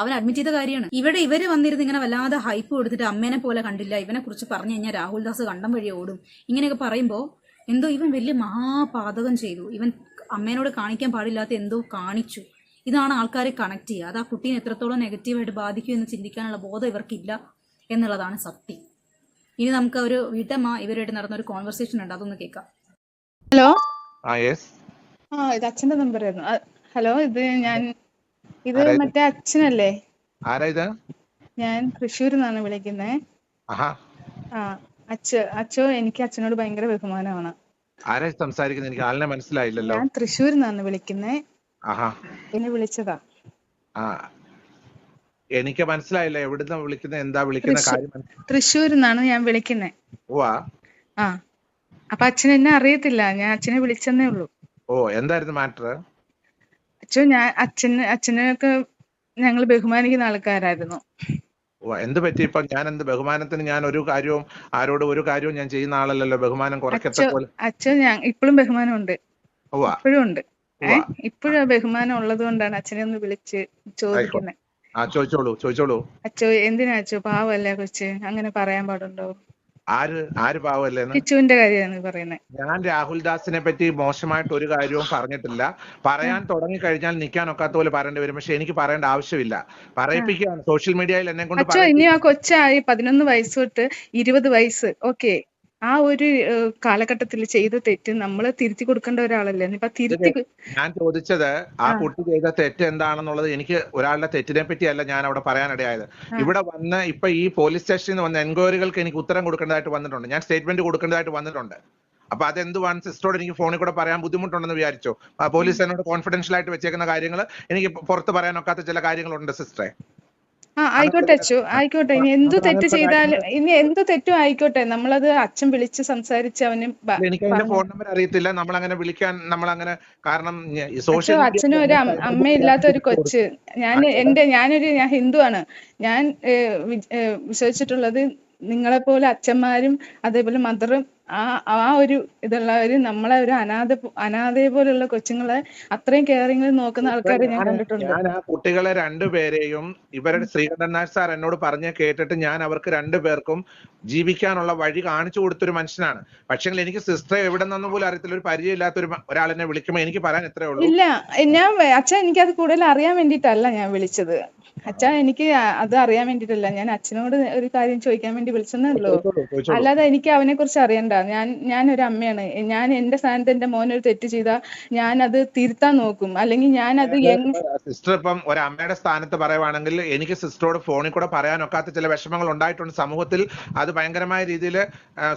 അവൻ അഡ്മിറ്റ് ചെയ്ത കാര്യമാണ്. ഇവര് വന്നിരുന്ന് ഇങ്ങനെ വല്ലാതെ ഹൈപ്പ് കൊടുത്തിട്ട് അമ്മേനെ പോലെ കണ്ടില്ല, ഇവനെ കുറിച്ച് പറഞ്ഞു കഴിഞ്ഞാൽ രാഹുൽ ദാസ് കണ്ടം വഴി ഓടും, ഇങ്ങനെയൊക്കെ പറയുമ്പോൾ എന്തോ ഇവൻ വലിയ മഹാപാതകം ചെയ്തു, ഇവൻ അമ്മേനോട് കാണിക്കാൻ പാടില്ലാത്ത എന്തോ കാണിച്ചു. ഇതാണ് ആൾക്കാരെ കണക്ട് ചെയ്യുക. അത് ആ കുട്ടീനെ എത്രത്തോളം നെഗറ്റീവായിട്ട് ബാധിക്കും എന്ന് ചിന്തിക്കാനുള്ള ബോധം ഇവർക്കില്ല എന്നുള്ളതാണ് സത്യം. ഇനി നമുക്ക് ഒരു വീട്ടമ്മ ഇവരുമായിട്ട് നടന്ന ഒരു കോൺവെർസേഷൻ ഉണ്ട്, അതൊന്ന് കേൾക്കാം. ഹലോ, ഇത് അച്ഛന്റെ നമ്പർ ആയിരുന്നു. ഹലോ, ഇത് മറ്റേ അച്ഛനല്ലേ? ഞാൻ തൃശ്ശൂരിൽ നിന്നാണ് വിളിക്കുന്നത്. അച്ഛോ, എനിക്ക് അച്ഛനോട് ഭയങ്കര ബഹുമാനമാണ്. ആരാ സംസാരിക്കുന്നത്? എനിക്ക് ആളിനെ മനസ്സിലായില്ലല്ലോ. ഞാൻ തൃശ്ശൂരിൽ നിന്നാണ് വിളിക്കുന്നേ. എന്നെ വിളിച്ചതാ. എനിക്ക് മനസ്സിലായില്ല എവിടുന്ന വിളിക്കുന്നത്, എന്താ വിളിക്കുന്ന കാര്യം. തൃശ്ശൂരിൽ നിന്നാണ് ഞാൻ വിളിക്കുന്നത്. ഓ ആ അപ്പൊ അച്ഛൻ എന്നെ അറിയത്തില്ല, ഞാൻ അച്ഛനെ വിളിച്ചെന്നേ ഉള്ളൂ. ഓ എന്തായിരുന്നു മാറ്റർ? അച്ഛനൊക്കെ ഞങ്ങൾ ബഹുമാനിക്കുന്ന ആൾക്കാരായിരുന്നു. ഓ എന്ത് പറ്റി ഇപ്പൊ? ഞാൻ എന്ത് ബഹുമാനത്തിന് ഞാൻ ഒരു കാര്യവും ആരോടും ഒരു കാര്യവും ഞാൻ ചെയ്യുന്ന ആളല്ലല്ലോ. ബഹുമാനം കുറയ്ക്കത്തെ പോലെ. അച്ഛൻ ഇപ്പോഴും ബഹുമാനം ഉണ്ട്, ഇപ്പോഴും ഉണ്ട്. ഇപ്പോഴും ബഹുമാനം ഉള്ളത് കൊണ്ടാണ് അച്ഛനെ ഒന്ന് വിളിച്ച് ചോദിക്കുന്നത്. ചോദിച്ചോളൂ. അച്ഛോ എന്തിനാ അച്ഛോ, പാവല്ലേ കൊച്ച്, അങ്ങനെ പറയാൻ പാടുണ്ടോ? ആര് പാവല്ലേന്ന്? കിച്ചുവിന്റെ കാര്യമാണ് പറയുന്നത്. ഞാൻ രാഹുൽ ദാസിനെ പറ്റി മോശമായിട്ട് ഒരു കാര്യവും പറഞ്ഞിട്ടില്ല. പറയാൻ തുടങ്ങി കഴിഞ്ഞാൽ നിൽക്കാൻ ഒക്കാത്ത പോലെ പറയേണ്ടി വരും. പക്ഷെ എനിക്ക് പറയേണ്ട ആവശ്യമില്ല. പറയിപ്പിക്കുകയാണ് സോഷ്യൽ മീഡിയയിൽ എന്നെ കൊണ്ട്. അച്ഛോ ഇനി ആ കൊച്ചായി 11 വയസ്സ് തൊട്ട് 20 വയസ്സ്, ഓക്കെ, ആ ഒരു കാലഘട്ടത്തിൽ ചെയ്ത തെറ്റ് നമ്മൾ തിരുത്തി കൊടുക്കേണ്ട ഒരാളല്ലേ. ഞാൻ ചോദിച്ചത് ആ കുട്ടി ചെയ്ത തെറ്റ് എന്താണെന്നുള്ളത്. എനിക്ക് ഒരാളുടെ തെറ്റിനെ പറ്റിയല്ല ഞാൻ അവിടെ പറയാനിടയായത്. ഇവിടെ വന്ന് ഇപ്പൊ ഈ പോലീസ് സ്റ്റേഷനിൽ വന്ന എൻക്വയറികൾക്ക് എനിക്ക് ഉത്തരം കൊടുക്കേണ്ടതായിട്ട് വന്നിട്ടുണ്ട്, ഞാൻ സ്റ്റേറ്റ്മെന്റ് കൊടുക്കേണ്ടതായിട്ട് വന്നിട്ടുണ്ട്. അപ്പൊ അതെന്തുവാണ് സിസ്റ്ററോട് എനിക്ക് ഫോണിൽ കൂടെ പറയാൻ ബുദ്ധിമുട്ടുണ്ടെന്ന് വിചാരിച്ചോ? പോലീസ് എന്നോട് കോൺഫിഡൻഷ്യൽ ആയിട്ട് വെച്ചേക്കുന്ന കാര്യങ്ങൾ എനിക്ക് പുറത്ത് പറയാനൊക്കാത്ത ചില കാര്യങ്ങളുണ്ട് സിസ്റ്ററെ. ആയിക്കോട്ടെ അച്ഛോ, ആയിക്കോട്ടെ. ഇനി എന്ത് തെറ്റ് ചെയ്താലും, ഇനി എന്ത് തെറ്റും ആയിക്കോട്ടെ, നമ്മളത് അച്ഛൻ വിളിച്ച് സംസാരിച്ച് അവന്. എനിക്ക് അതിന്റെ ഫോൺ നമ്പർ അറിയത്തില്ല, നമ്മളങ്ങനെ വിളിക്കാൻ നമ്മളങ്ങനെ. കാരണം അച്ഛനും ഒരു അമ്മയില്ലാത്ത ഒരു കൊച്ച്. ഞാൻ ഹിന്ദുവാണ്. ഞാൻ വിശ്വസിച്ചിട്ടുള്ളത് നിങ്ങളെപ്പോലെ അച്ഛന്മാരും അതേപോലെ മദറും ആ ഒരു ഇതുള്ളവര് നമ്മളെ ഒരു അനാഥയെ പോലുള്ള കൊച്ചുങ്ങളെ അത്രയും കെയറിംഗിൽ നോക്കുന്ന ആൾക്കാരെ ഞാൻ കണ്ടിട്ടുണ്ട്. ഞാൻ ആ കുട്ടികളെ രണ്ടുപേരെയും ഇവരുടെ ശ്രീകണ്ഠൻ നായർ സാർ എന്നോട് പറഞ്ഞ് കേട്ടിട്ട് ഞാൻ അവർക്ക് രണ്ടുപേർക്കും ജീവിക്കാനുള്ള വഴി കാണിച്ചു കൊടുത്തൊരു മനുഷ്യനാണ്. പക്ഷേ എനിക്ക് സിസ്റ്ററെ എവിടെ നിന്ന് പോലും അറിയത്തില്ല. ഒരു പരിചയമില്ലാത്ത ഒരാളെന്നെ വിളിക്കുമ്പോൾ എനിക്ക് പറയാൻ എത്രയേ ഉള്ളൂ. ഇല്ല, അച്ഛൻ എനിക്കത് കൂടുതൽ അറിയാൻ വേണ്ടിയിട്ടല്ല ഞാൻ വിളിച്ചത്. അച്ഛാ എനിക്ക് അത് അറിയാൻ വേണ്ടിയിട്ടല്ല, ഞാൻ അച്ഛനോട് ഒരു കാര്യം ചോദിക്കാൻ വേണ്ടി വിളിച്ചെന്നേ ഉള്ളൂ. അല്ലാതെ എനിക്ക് അവനെ കുറിച്ച് അറിയണ്ട. ഞാനൊരു അമ്മയാണ്. ഞാൻ എന്റെ സ്ഥാനത്ത് എന്റെ മോനൊരു തെറ്റ് ചെയ്താൽ ഞാൻ അത് തിരുത്താൻ നോക്കും. അല്ലെങ്കിൽ ഞാൻ അത് സിസ്റ്റർ ഇപ്പം ഒരു അമ്മയുടെ സ്ഥാനത്ത് പറയുവാണെങ്കിൽ എനിക്ക് സിസ്റ്ററോട് ഫോണിൽ കൂടെ പറയാനൊക്കാത്ത ചില വിഷമങ്ങൾ ഉണ്ടായിട്ടുണ്ട് സമൂഹത്തിൽ. അത് ഭയങ്കരമായ രീതിയിൽ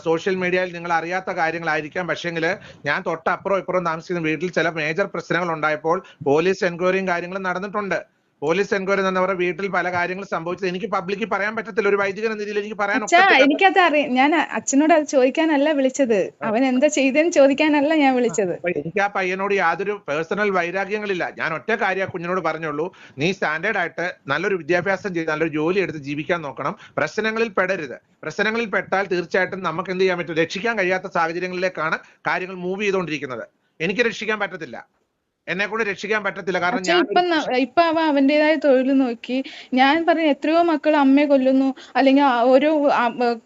സോഷ്യൽ മീഡിയയിൽ നിങ്ങൾ അറിയാത്ത കാര്യങ്ങളായിരിക്കാം. പക്ഷേങ്കിൽ ഞാൻ തൊട്ടപ്പുറം ഇപ്പുറം താമസിക്കുന്ന വീട്ടിൽ ചില മേജർ പ്രശ്നങ്ങൾ ഉണ്ടായപ്പോൾ പോലീസ് എൻക്വയറിയും കാര്യങ്ങളും നടന്നിട്ടുണ്ട്. പോലീസ് എൻക്വയറി എന്നവരുടെ വീട്ടിൽ പല കാര്യങ്ങൾ സംഭവിച്ചത് എനിക്ക് പബ്ലിക്കിൽ പറയാൻ പറ്റത്തില്ല. ഒരു വൈദികൻ എന്ന രീതിയിൽ എനിക്ക് പറയാൻ. എനിക്കത് അറിയാം. ഞാൻ അച്ഛനോട് അത് ചോദിക്കാനല്ല വിളിച്ചത്, അവൻ എന്താ ചെയ്തെന്ന് ചോദിക്കാനല്ല ഞാൻ വിളിച്ചത്. എനിക്ക് ആ പയ്യനോട് യാതൊരു പേഴ്സണൽ വൈരാഗ്യങ്ങളില്ല. ഞാൻ ഒറ്റ കാര്യം ആ കുഞ്ഞിനോട് പറഞ്ഞുള്ളൂ, നീ സ്റ്റാൻഡേർഡ് ആയിട്ട് നല്ലൊരു വിദ്യാഭ്യാസം ചെയ്ത് നല്ലൊരു ജോലി എടുത്ത് ജീവിക്കാൻ നോക്കണം. പ്രശ്നങ്ങളിൽ പെടരുത്. പ്രശ്നങ്ങളിൽ പെട്ടാൽ തീർച്ചയായിട്ടും നമുക്ക് എന്ത് ചെയ്യാൻ പറ്റും? രക്ഷിക്കാൻ കഴിയാത്ത സാഹചര്യങ്ങളിലേക്കാണ് കാര്യങ്ങൾ മൂവ് ചെയ്തുകൊണ്ടിരിക്കുന്നത്. എനിക്ക് രക്ഷിക്കാൻ പറ്റത്തില്ല, എന്നെ കൊണ്ട് രക്ഷിക്കാൻ പറ്റത്തില്ല. കാരണം ഇപ്പൊ അവ അവന്റേതായ തൊഴിൽ നോക്കി. ഞാൻ പറഞ്ഞു എത്രയോ മക്കൾ അമ്മയെ കൊല്ലുന്നു, അല്ലെങ്കിൽ ഓരോ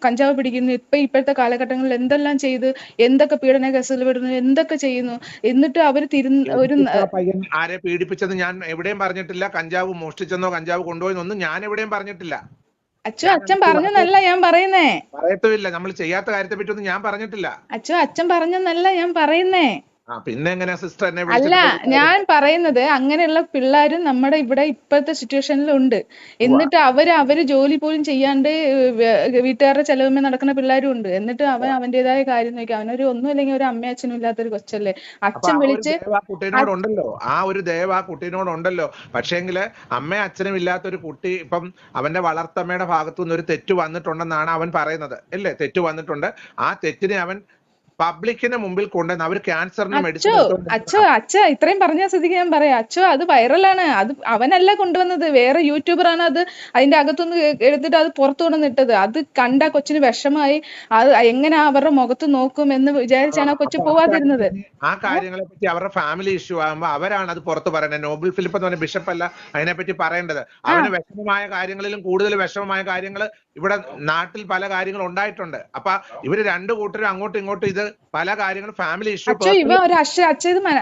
കഞ്ചാവ് പിടിക്കുന്നു. ഇപ്പോഴത്തെ കാലഘട്ടങ്ങളിൽ എന്തെല്ലാം ചെയ്ത് എന്തൊക്കെ പീഡന കേസുകൾ വിടുന്നു, എന്തൊക്കെ ചെയ്യുന്നു. എന്നിട്ട് അവര് ഒരു പയ്യൻ ആരെ പീഡിപ്പിച്ചത് ഞാൻ എവിടെയും പറഞ്ഞിട്ടില്ല. കഞ്ചാവ് മോഷ്ടിച്ചെന്നോ കഞ്ചാവ് കൊണ്ടുപോയെന്നൊന്നും ഞാൻ എവിടെയും പറഞ്ഞിട്ടില്ല. അച്ഛൻ പറഞ്ഞെന്നല്ല ഞാൻ പറയുന്നേ. പറയത്തുമില്ല, നമ്മൾ ചെയ്യാത്ത കാര്യത്തെ പറ്റി ഒന്നും ഞാൻ പറഞ്ഞിട്ടില്ല. അച്ഛൻ പറഞ്ഞെന്നല്ല ഞാൻ പറയുന്നേ. പിന്നെ എങ്ങനെയാ സിസ്റ്റർ എന്നെ അല്ല, ഞാൻ പറയുന്നത് അങ്ങനെയുള്ള പിള്ളേരും നമ്മുടെ ഇവിടെ ഇപ്പോഴത്തെ സിറ്റുവേഷനിൽ ഉണ്ട്. എന്നിട്ട് അവര് ജോലി പോലും ചെയ്യാണ്ട് വീട്ടുകാരുടെ ചെലവുമേ നടക്കുന്ന പിള്ളേരും ഉണ്ട്. എന്നിട്ട് അവന്റേതായ കാര്യം നോക്കി. അവനൊരു ഒന്നും അല്ലെങ്കിൽ ഒരു അമ്മയും അച്ഛനും ഇല്ലാത്തൊരു കൊച്ചല്ലേ. അച്ഛൻ വിളിച്ച് കുട്ടീനോടുണ്ടല്ലോ, ആ ഒരു ദയവ് ആ കുട്ടീനോടുണ്ടല്ലോ. പക്ഷേങ്കില് അമ്മയും അച്ഛനും ഇല്ലാത്തൊരു കുട്ടി ഇപ്പം അവന്റെ വളർത്തമ്മയുടെ ഭാഗത്തു നിന്ന് ഒരു തെറ്റ് വന്നിട്ടുണ്ടെന്നാണ് അവൻ പറയുന്നത് അല്ലേ? തെറ്റ് വന്നിട്ടുണ്ട്. ആ തെറ്റിനെ അവൻ പബ്ലിക്കിന് മുമ്പിൽ കൊണ്ടുവന്ന് അവർ ക്യാൻസറിന് മെഡിസിൻ. അച്ഛ ഇത്രയും പറഞ്ഞ സ്ഥിതിക്ക് ഞാൻ പറയാം, അച്ഛോ അത് വൈറലാണ്. അത് അവനല്ല കൊണ്ടുവന്നത്, വേറെ യൂട്യൂബറാണ് അത് അതിന്റെ അകത്തുനിന്ന് എടുത്തിട്ട് അത് പുറത്തു കൊണ്ടുവന്നിട്ടത്. അത് കണ്ട കൊച്ചിന് വിഷമായി. അത് എങ്ങനെ അവരുടെ മുഖത്ത് നോക്കും എന്ന് വിചാരിച്ചാണ് ആ കൊച്ചു പോവാതിരുന്നത്. ആ കാര്യങ്ങളെ പറ്റി അവരുടെ ഫാമിലി ഇഷ്യൂ ആകുമ്പോൾ അവരാണ് അത് പുറത്ത് പറയുന്നത്. നോബൽ ഫിലിപ്പ് എന്ന് പറഞ്ഞ ബിഷപ്പ് അല്ല അതിനെപ്പറ്റി പറയേണ്ടത്. അവന് വിഷമമായ കാര്യങ്ങളിലും കൂടുതൽ വിഷമമായ കാര്യങ്ങൾ ഇവിടെ നാട്ടിൽ പല കാര്യങ്ങൾ ഉണ്ടായിട്ടുണ്ട്. അപ്പൊ ഇവര് രണ്ടു കൂട്ടരും അങ്ങോട്ടും ഇങ്ങോട്ടും ഇത് പല കാര്യങ്ങളും ഫാമിലി ഇഷ്യൂ.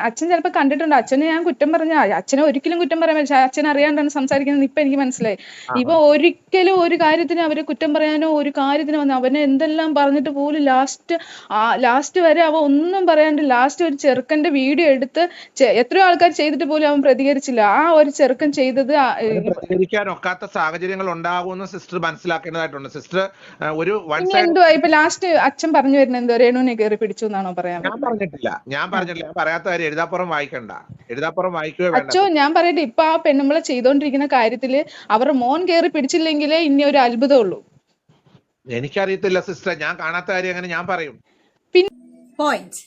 അച്ഛൻ ചിലപ്പോ കണ്ടിട്ടുണ്ട്. അച്ഛനെ ഞാൻ കുറ്റം പറഞ്ഞ അച്ഛനെ ഒരിക്കലും കുറ്റം പറയാൻ പറ്റില്ല. അച്ഛൻ അറിയാണ്ടാണ് സംസാരിക്കുന്നത്. ഇപ്പൊ എനിക്ക് മനസ്സിലായി. ഇപ്പൊ ഒരിക്കലും ഒരു കാര്യത്തിന് അവരെ കുറ്റം പറയാനോ ഒരു കാര്യത്തിന് വന്ന് അവനെ എന്തെല്ലാം പറഞ്ഞിട്ട് പോലും ലാസ്റ്റ് വരെ അവ ഒന്നും പറയാണ്ട് ലാസ്റ്റ് ഒരു ചെറുക്കന്റെ വീഡിയോ എടുത്ത് എത്രയോ ആൾക്കാർ ചെയ്തിട്ട് പോലും അവൻ പ്രതികരിച്ചില്ല. ആ ഒരു ചെറുക്കൻ ചെയ്തത് പ്രതികരിക്കാൻ ഒക്കാത്ത സാഹചര്യങ്ങൾ ഉണ്ടാകുമെന്ന് സിസ്റ്റർ മനസ്സിലാക്കേണ്ടതായിട്ടുണ്ട്. സിസ്റ്റർ ഒരു എന്തുവാ ഇപ്പൊ ലാസ്റ്റ് അച്ഛൻ പറഞ്ഞു വരുന്നത് എന്തോ രേണുവിനെ കയറി കയറി പിടിച്ചു എന്നാണോ പറയാൻ ഞാൻ പറഞ്ഞിട്ടില്ല, ഞാൻ പറയാത്ത കാര്യം എഴുതാപ്പുറം വായിക്കണ്ട, എഴുതാപ്പുറം വായിക്കുക വേണ്ട. അച്ചോ ഞാൻ പറയട്ടെ, ഇപ്പൊ ആ പെണ്ണുമ്പളെ ചെയ്തോണ്ടിരിക്കുന്ന കാര്യത്തില് അവരുടെ മോൻ കയറി പിടിച്ചില്ലെങ്കിലേ ഇനി ഒരു അത്ഭുതമുള്ളൂ. എനിക്കറിയത്തില്ല സിസ്റ്റർ, ഞാൻ കാണാത്ത കാര്യം എങ്ങനെ ഞാൻ പറയും? പോയിന്റ്.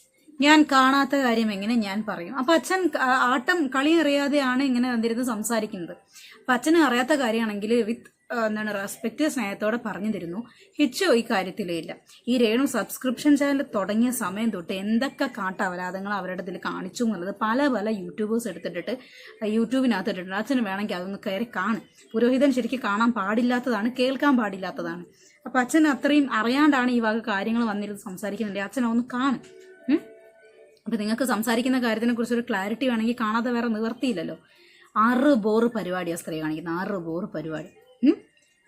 ഞാൻ കാണാത്ത കാര്യം എങ്ങനെ ഞാൻ പറയും? അപ്പൊ അച്ഛൻ ആട്ടം കളി അറിയാതെയാണ് ഇങ്ങനെ വന്നിരുന്ന് സംസാരിക്കുന്നത്. അപ്പൊ അച്ഛന് അറിയാത്ത കാര്യമാണെങ്കിൽ വിത്ത് റെസ്പെക്ട് സ്നേഹത്തോടെ പറഞ്ഞു തരുന്നു. ഹിച്ചു ഈ കാര്യത്തിലേ ഇല്ല. ഈ രേണു സബ്സ്ക്രിപ്ഷൻ ചാനൽ തുടങ്ങിയ സമയം തൊട്ട് എന്തൊക്കെ കാട്ടപരാധങ്ങൾ അവരുടെ ഇതിൽ കാണിച്ചു എന്നുള്ളത് പല യൂട്യൂബേഴ്സ് എടുത്തിട്ടിട്ട് യൂട്യൂബിനകത്ത് ഇട്ടിട്ടുണ്ട്. അച്ഛന് വേണമെങ്കിൽ അതൊന്ന് കയറി കാണും. പുരോഹിതൻ ശരിക്കും കാണാൻ പാടില്ലാത്തതാണ്, കേൾക്കാൻ പാടില്ലാത്തതാണ്. അപ്പൊ അച്ഛൻ അത്രയും അറിയാണ്ടാണ് ഈ വക കാര്യങ്ങൾ വന്നിരുന്ന് സംസാരിക്കുന്നുണ്ട്. അച്ഛനൊന്ന് കാണും. അപ്പൊ നിങ്ങൾക്ക് സംസാരിക്കുന്ന കാര്യത്തിനെ കുറിച്ച് ഒരു ക്ലാരിറ്റി വേണമെങ്കിൽ കാണാതെ വേറെ നിവർത്തിയില്ലല്ലോ. 6 ബോറ് പരിപാടിയാണ് സ്ത്രീ കാണിക്കുന്നത്, 6 ബോറ് പരിപാടി.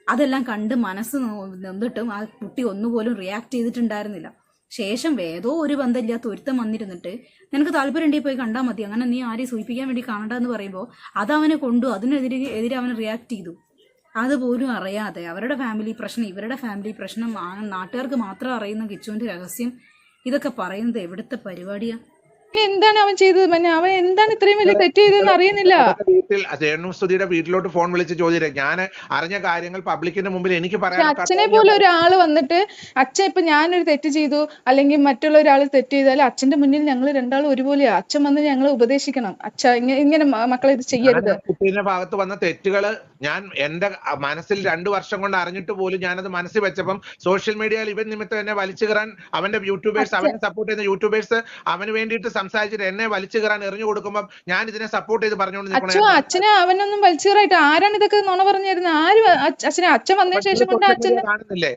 അതെല്ലാം കണ്ട് മനസ്സ് നൊന്നിട്ടും ആ കുട്ടി ഒന്നുപോലും റിയാക്ട് ചെയ്തിട്ടുണ്ടായിരുന്നില്ല. ശേഷം ഏതോ ഒരു ബന്ധമില്ലാത്ത ഒരുത്തം വന്നിരുന്നിട്ട് നിനക്ക് താല്പര്യം ഉണ്ടെങ്കിൽ പോയി കണ്ടാൽ മതി, അങ്ങനെ നീ ആരെയും സൂചിപ്പിക്കാൻ വേണ്ടി കാണണ്ടെന്ന് പറയുമ്പോൾ അതവനെ കൊണ്ടു, അതിനെതിരെ അവൻ റിയാക്ട് ചെയ്തു. അതുപോലും അറിയാതെ അവരുടെ ഫാമിലി പ്രശ്നം, ഇവരുടെ ഫാമിലി പ്രശ്നം, നാട്ടുകാർക്ക് മാത്രം അറിയുന്ന കിച്ചുവിന്റെ രഹസ്യം, ഇതൊക്കെ പറയുന്നത് എവിടുത്തെ പരിപാടിയാ? എന്താണ് അവൻ ചെയ്തത്? അവൻ എന്താണ് ഇത്രയും വലിയ തെറ്റ് ചെയ്തതെന്ന് അറിയുന്നില്ല. വീട്ടിൽ രേണുസുധിയുടെ വീട്ടിലോട്ട് ഫോൺ വിളിച്ച് ചോദിച്ചേ, ഞാൻ അറിഞ്ഞ കാര്യങ്ങൾ പബ്ലിക്കിന്റെ മുമ്പിൽ എനിക്ക് പറയാം. അച്ഛനെ പോലെ ഒരാള് വന്നിട്ട് അച്ഛൻ ഇപ്പൊ ഞാനൊരു തെറ്റ് ചെയ്തു അല്ലെങ്കിൽ മറ്റുള്ള ഒരാൾ തെറ്റ് ചെയ്താൽ അച്ഛന്റെ മുന്നിൽ ഞങ്ങൾ രണ്ടാളും ഒരുപോലെയാ. അച്ഛൻ വന്ന് ഞങ്ങളെ ഉപദേശിക്കണം, അച്ഛ ഇങ്ങനെ മക്കളെ ഇത് ചെയ്യരുത്. കുട്ടീന്റെ ഭാഗത്ത് വന്ന തെറ്റുകള് ഞാൻ എന്റെ മനസ്സിൽ 2 വർഷം കൊണ്ട് അറിഞ്ഞിട്ട് പോലും ഞാനത് മനസ്സിൽ വെച്ചപ്പം സോഷ്യൽ മീഡിയയിൽ ഇവൻ നിമിത്തം എന്നെ വലിച്ചു കയറാൻ അവന്റെ യൂട്യൂബേഴ്സ്, അവനെ സപ്പോർട്ട് ചെയ്യുന്ന യൂട്യൂബേഴ്സ് അവന് വേണ്ടിയിട്ട് സംസാരിച്ചിട്ട് എന്നെ വലിച്ചു കയറാൻ എറിഞ്ഞു കൊടുക്കുമ്പോൾ ഞാൻ ഇതിനെ സപ്പോർട്ട് ചെയ്ത് പറഞ്ഞുകൊണ്ട് അച്ഛനെ അവനൊന്നും വലിച്ചു കയറായിട്ട് ആരാണ് ഇതൊക്കെ നുണ പറഞ്ഞിരുന്നത്? ആര് അച്ഛൻ വന്നതിന് ശേഷം കൊണ്ട് അച്ഛൻ കാണുന്നില്ലേ?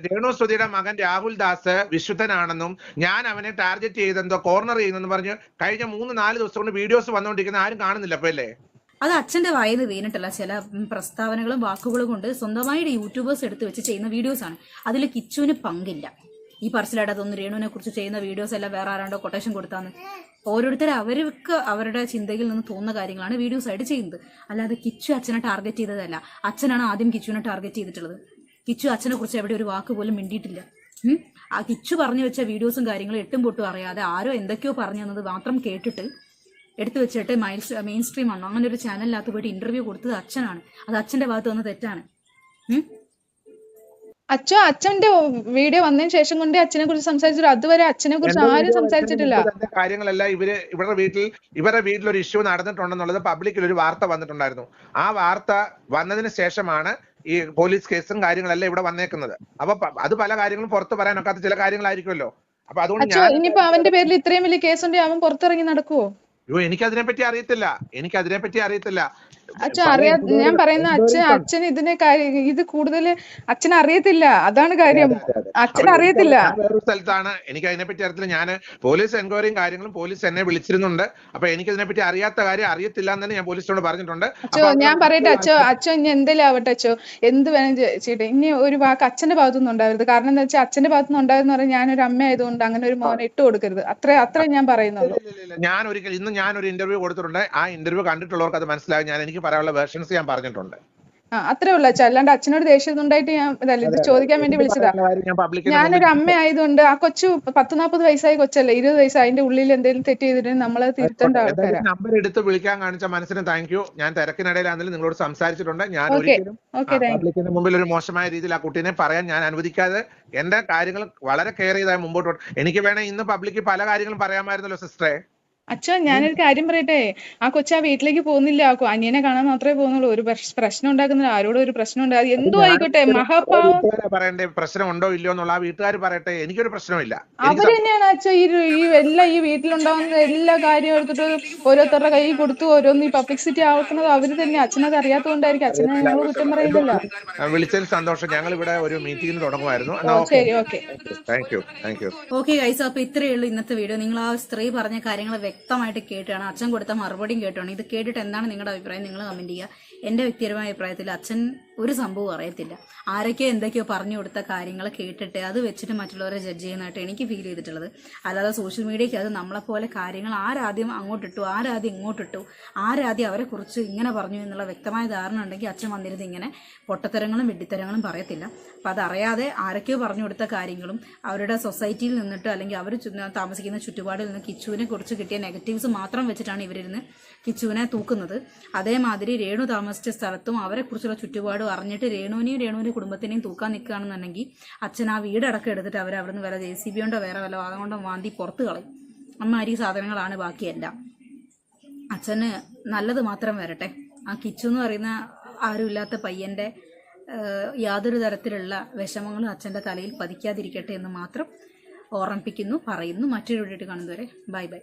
രേണുസുധിയുടെ മകൻ രാഹുൽ ദാസ് വിശുദ്ധനാണെന്നും ഞാൻ അവനെ ടാർഗറ്റ് ചെയ്തെന്തോ കോർണർ ചെയ്യുന്നെന്ന് പറഞ്ഞ് കഴിഞ്ഞ 3-4 ദിവസം കൊണ്ട് വീഡിയോസ് വന്നുകൊണ്ടിരിക്കുന്ന ആരും കാണുന്നില്ല. അപ്പൊ അല്ലേ അത് അച്ഛന്റെ വായന്ന് വീണിട്ടല്ല, ചില പ്രസ്താവനകളും വാക്കുകളും കൊണ്ട് സ്വന്തമായിട്ട് യൂട്യൂബേഴ്സ് എടുത്ത് വെച്ച് ചെയ്യുന്ന വീഡിയോസ് ആണ്. അതിൽ കിച്ചുവിന് പങ്കില്ല. ഈ പറച്ചിലായിട്ട് അതൊന്നും രേണുവിനെ കുറിച്ച് ചെയ്യുന്ന വീഡിയോസ് എല്ലാം വേറെ ആരാണ്ടോ കൊട്ടേഷൻ കൊടുത്താന്ന് ഓരോരുത്തർ അവർക്ക് അവരുടെ ചിന്തയിൽ നിന്ന് തോന്നുന്ന കാര്യങ്ങളാണ് വീഡിയോസ് ആയിട്ട് ചെയ്യുന്നത്. അല്ലാതെ കിച്ചു അച്ഛനെ ടാർഗറ്റ് ചെയ്തതല്ല. അച്ഛനാണ് ആദ്യം കിച്ചുവിനെ ടാർഗറ്റ് ചെയ്തിട്ടുള്ളത്. കിച്ചു അച്ഛനെ കുറിച്ച് എവിടെ ഒരു വാക്ക് പോലും മിണ്ടിയിട്ടില്ല. ആ കിച്ചു പറഞ്ഞു വെച്ച വീഡിയോസും കാര്യങ്ങളും എട്ടും പൊട്ടും അറിയാതെ ആരോ എന്തൊക്കെയോ പറഞ്ഞു തന്നത് മാത്രം കേട്ടിട്ട് എടുത്തു വെച്ചിട്ട് മെയിൻ സ്ട്രീം ആണ് അങ്ങനെ ഒരു ചാനലിനകത്ത് പോയിട്ട് ഇന്റർവ്യൂ കൊടുത്തത് അച്ഛനാണ്. അത് അച്ഛന്റെ ഭാഗത്ത് വന്ന തെറ്റാണ്. അച്ഛന്റെ വീഡിയോ വന്നതിന് ശേഷം കൊണ്ട് അച്ഛനെ കുറിച്ച് സംസാരിച്ചു. അതുവരെ അച്ഛനെ കുറിച്ച് ആരും സംസാരിച്ചിട്ടില്ല. കാര്യങ്ങളെല്ലാം ഇവരുടെ വീട്ടിൽ ഒരു ഇഷ്യൂ നടന്നിട്ടുണ്ടെന്നുള്ളത് പബ്ലിക്കിൽ ഒരു വാർത്ത വന്നിട്ടുണ്ടായിരുന്നു. ആ വാർത്ത വന്നതിന് ശേഷമാണ് ഈ പോലീസ് കേസും കാര്യങ്ങളെല്ലാം ഇവിടെ വന്നേക്കുന്നത്. അപ്പൊ അത് പല കാര്യങ്ങളും പുറത്ത് പറയാനൊക്കാത്ത ചില കാര്യങ്ങളായിരിക്കുമല്ലോ. അപ്പൊ അതുകൊണ്ട് ഇനിയിപ്പോ അവന്റെ പേരിൽ ഇത്രയും വലിയ കേസുണ്ടെങ്കിൽ അവൻ പുറത്തിറങ്ങി നടക്കുവോ? എനിക്കതിനെപ്പറ്റി അറിയത്തില്ല. ഞാൻ പറയുന്ന അച്ഛൻ ഇതിനെ ഇത് കൂടുതൽ അച്ഛൻ അറിയത്തില്ല. അതാണ് കാര്യം, അച്ഛൻ അറിയത്തില്ല. വേറൊരു സ്ഥലത്താണ്, എനിക്ക് അതിനെപ്പറ്റി അറിയത്തില്ല. ഞാൻ പോലീസ് എൻക്വയറിയും കാര്യങ്ങളും പോലീസ് എന്നെ വിളിച്ചിരുന്നുണ്ട്. അപ്പൊ എനിക്ക് ഇതിനെപ്പറ്റി അറിയാത്ത കാര്യം അറിയത്തില്ല എന്ന് തന്നെ ഞാൻ പോലീസിനോട് പറഞ്ഞിട്ടുണ്ട്. ഞാൻ പറയട്ടെ അച്ഛൻ ഇനി എന്തെങ്കിലും ആവട്ടെ, എന്ത് വേണം ചെയ്യട്ടെ, ഇനി ഒരു വാക്ക് അച്ഛന്റെ ഭാഗത്തുനിന്ന് ഉണ്ടാവരുത്. കാരണം എന്താ വെച്ചാൽ അച്ഛന്റെ ഭാഗത്തുനിന്ന് ഉണ്ടായെന്ന് പറഞ്ഞാൽ ഞാനൊരു അമ്മ ആയതുകൊണ്ട് അങ്ങനെ ഒരു മോനെ ഇട്ട് കൊടുക്കരുത്. അത്രേ ഞാൻ പറയുന്നുള്ളൂ. ഞാനൊരു ഇന്റർവ്യൂ കൊടുത്തിട്ടുണ്ട്. ആ ഇന്റർവ്യൂ കണ്ടിട്ടുള്ളവർക്ക് അത് മനസ്സിലാകും. എനിക്ക് പറയാനുള്ള വേർഷൻസ് ഞാൻ പറഞ്ഞിട്ടുണ്ട്. അത്രേ ഉള്ളൂ അച്ഛാ. അല്ലാണ്ട് അച്ഛനോട് ദേഷ്യം ഉണ്ടായിട്ട് ഞാൻ ഇത് ചോദിക്കാൻ വേണ്ടി വിളിച്ചതാ. ഞാനൊരു അമ്മ ആയതുകൊണ്ട് ആ കൊച്ചു 10-40 വയസ്സായ കൊച്ചല്ലേ, 20 വയസ്സ്, അതിന്റെ ഉള്ളിൽ എന്തെങ്കിലും തെറ്റ് ചെയ്തിട്ടുണ്ടെങ്കിൽ നമ്മളത് തിരുത്തേണ്ട ആൾക്കാരാ. നമ്പർ എടുത്ത് വിളിക്കാൻ കാണിച്ച മനസ്സിന് താങ്ക് യു. ഞാൻ തിരക്കിനിടയിലാണെങ്കിലും നിങ്ങളോട് സംസാരിച്ചിട്ടുണ്ട്. ഞാൻ ഒരിക്കലും പബ്ലിക്കിന്റെ മുമ്പിൽ ഒരു മോശമായ രീതിയിൽ ആ കുട്ടീനെ പറയാൻ ഞാൻ അനുവദിക്കാതെ എന്റെ കാര്യങ്ങൾ വളരെ കെയർ ചെയ്താൽ മുമ്പോട്ട്. എനിക്ക് വേണേ ഇന്ന് പബ്ലിക്ക് പല കാര്യങ്ങളും പറയാമായിരുന്നല്ലോ സിസ്റ്ററെ. അച്ഛാ ഞാനൊരു കാര്യം പറയട്ടെ, ആ കൊച്ചു ആ വീട്ടിലേക്ക് പോകുന്നില്ല, അനിയനെ കാണാൻ മാത്രമേ പോകുന്നുള്ളൂ. ഒരു പ്രശ്നം ഉണ്ടാക്കുന്നില്ല, ആരോടും ഒരു പ്രശ്നം ഉണ്ടാകും. എന്തോ ആയിക്കോട്ടെ, മഹാപാവം. പറയണ്ടേ പ്രശ്നം ഉണ്ടോ ഇല്ലയോ എന്നുള്ള ആ വീട്ടുകാർ പറയട്ടെ. എനിക്കൊരു പ്രശ്നമില്ല. അവര് തന്നെയാണ് അച്ഛാ ഈ വീട്ടിലുണ്ടാകുന്ന എല്ലാ കാര്യവും എടുത്തിട്ട് ഓരോരുത്തരുടെ കൈ കൊടുത്തു ഓരോന്ന് ഈ പബ്ലിസിറ്റി ആക്കുന്നത് അവര് തന്നെ. അച്ഛനത് അറിയാത്തതുകൊണ്ടായിരിക്കും. അച്ഛനെ ഞങ്ങൾ കുറ്റം പറയുന്നില്ല. വിളിച്ചതിൽ സന്തോഷം. ഞങ്ങൾ ഇവിടെ ഒരു മീറ്റിംഗിന് തുടങ്ങുമായിരുന്നു. ശരി, okay, thank you. Okay guys, അപ്പൊ ഇത്രയേ ഉള്ളൂ ഇന്നത്തെ വീഡിയോ. നിങ്ങൾ ആ സ്ത്രീ പറഞ്ഞ കാര്യങ്ങൾ വ്യക്തമായിട്ട് കേട്ടാണ്, അച്ഛൻ കൊടുത്ത മറുപടിയും കേട്ടാണ്. ഇത് കേട്ടിട്ട് എന്താണ് നിങ്ങളുടെ അഭിപ്രായം? നിങ്ങൾ കമന്റ് ചെയ്യുക. എന്റെ വ്യക്തിപരമായ അഭിപ്രായത്തിൽ അച്ഛൻ ഒരു സംഭവം അറിയത്തില്ല. ആരൊക്കെയോ എന്തൊക്കെയോ പറഞ്ഞു കൊടുത്ത കാര്യങ്ങൾ കേട്ടിട്ട് അത് വെച്ചിട്ട് മറ്റുള്ളവരെ ജഡ്ജ് ചെയ്യുന്നതായിട്ട് എനിക്ക് ഫീൽ ചെയ്തിട്ടുള്ളത്. അല്ലാതെ സോഷ്യൽ മീഡിയയ്ക്ക് അത് നമ്മളെപ്പോലെ കാര്യങ്ങൾ ആരാദ്യം അങ്ങോട്ടിട്ടു, ആരാദ്യം ഇങ്ങോട്ടിട്ടു, ആരാദ്യം അവരെക്കുറിച്ച് ഇങ്ങനെ പറഞ്ഞു എന്നുള്ള വ്യക്തമായ ധാരണ ഉണ്ടെങ്കിൽ അച്ഛൻ വന്നിരുന്ന് ഇങ്ങനെ പൊട്ടത്തരങ്ങളും വെട്ടിത്തരങ്ങളും പറയത്തില്ല. അപ്പം അതറിയാതെ ആരൊക്കെയോ പറഞ്ഞു കൊടുത്ത കാര്യങ്ങളും അവരുടെ സൊസൈറ്റിയിൽ നിന്നിട്ട് അല്ലെങ്കിൽ അവർ താമസിക്കുന്ന ചുറ്റുപാടിൽ നിന്ന് കിച്ചുവിനെ കുറിച്ച് കിട്ടിയ നെഗറ്റീവ്സ് മാത്രം വെച്ചിട്ടാണ് ഇവരിരുന്ന് കിച്ചുവിനെ തൂക്കുന്നത്. അതേമാതിരി രേണു താമസിച്ച സ്ഥലത്തും അവരെക്കുറിച്ചുള്ള ചുറ്റുപാടും അറിഞ്ഞിട്ട് രേണുവിന്റെ കുടുംബത്തിനെയും തൂക്കാൻ നിൽക്കുകയാണെന്നുണ്ടെങ്കിൽ അച്ഛൻ ആ വീടടക്കം എടുത്തിട്ട് അവരവിടുന്ന് വല്ല JCB കൊണ്ടോ വേറെ വല്ല വാദം കൊണ്ടോ വാന്തി പുറത്ത് കളയും. അമ്മാതിരി സാധനങ്ങളാണ് ബാക്കിയെല്ലാം. അച്ഛന് നല്ലത് മാത്രം വരട്ടെ. ആ കിച്ചു എന്ന് പറയുന്ന ആരുമില്ലാത്ത പയ്യന്റെ യാതൊരു തരത്തിലുള്ള വിഷമങ്ങളും അച്ഛന്റെ തലയിൽ പതിക്കാതിരിക്കട്ടെ എന്ന് മാത്രം ഓർമ്മിപ്പിക്കുന്നു, പറയുന്നു. മറ്റൊരു വീഡിയോ കാണുന്നവരെ ബൈ ബൈ.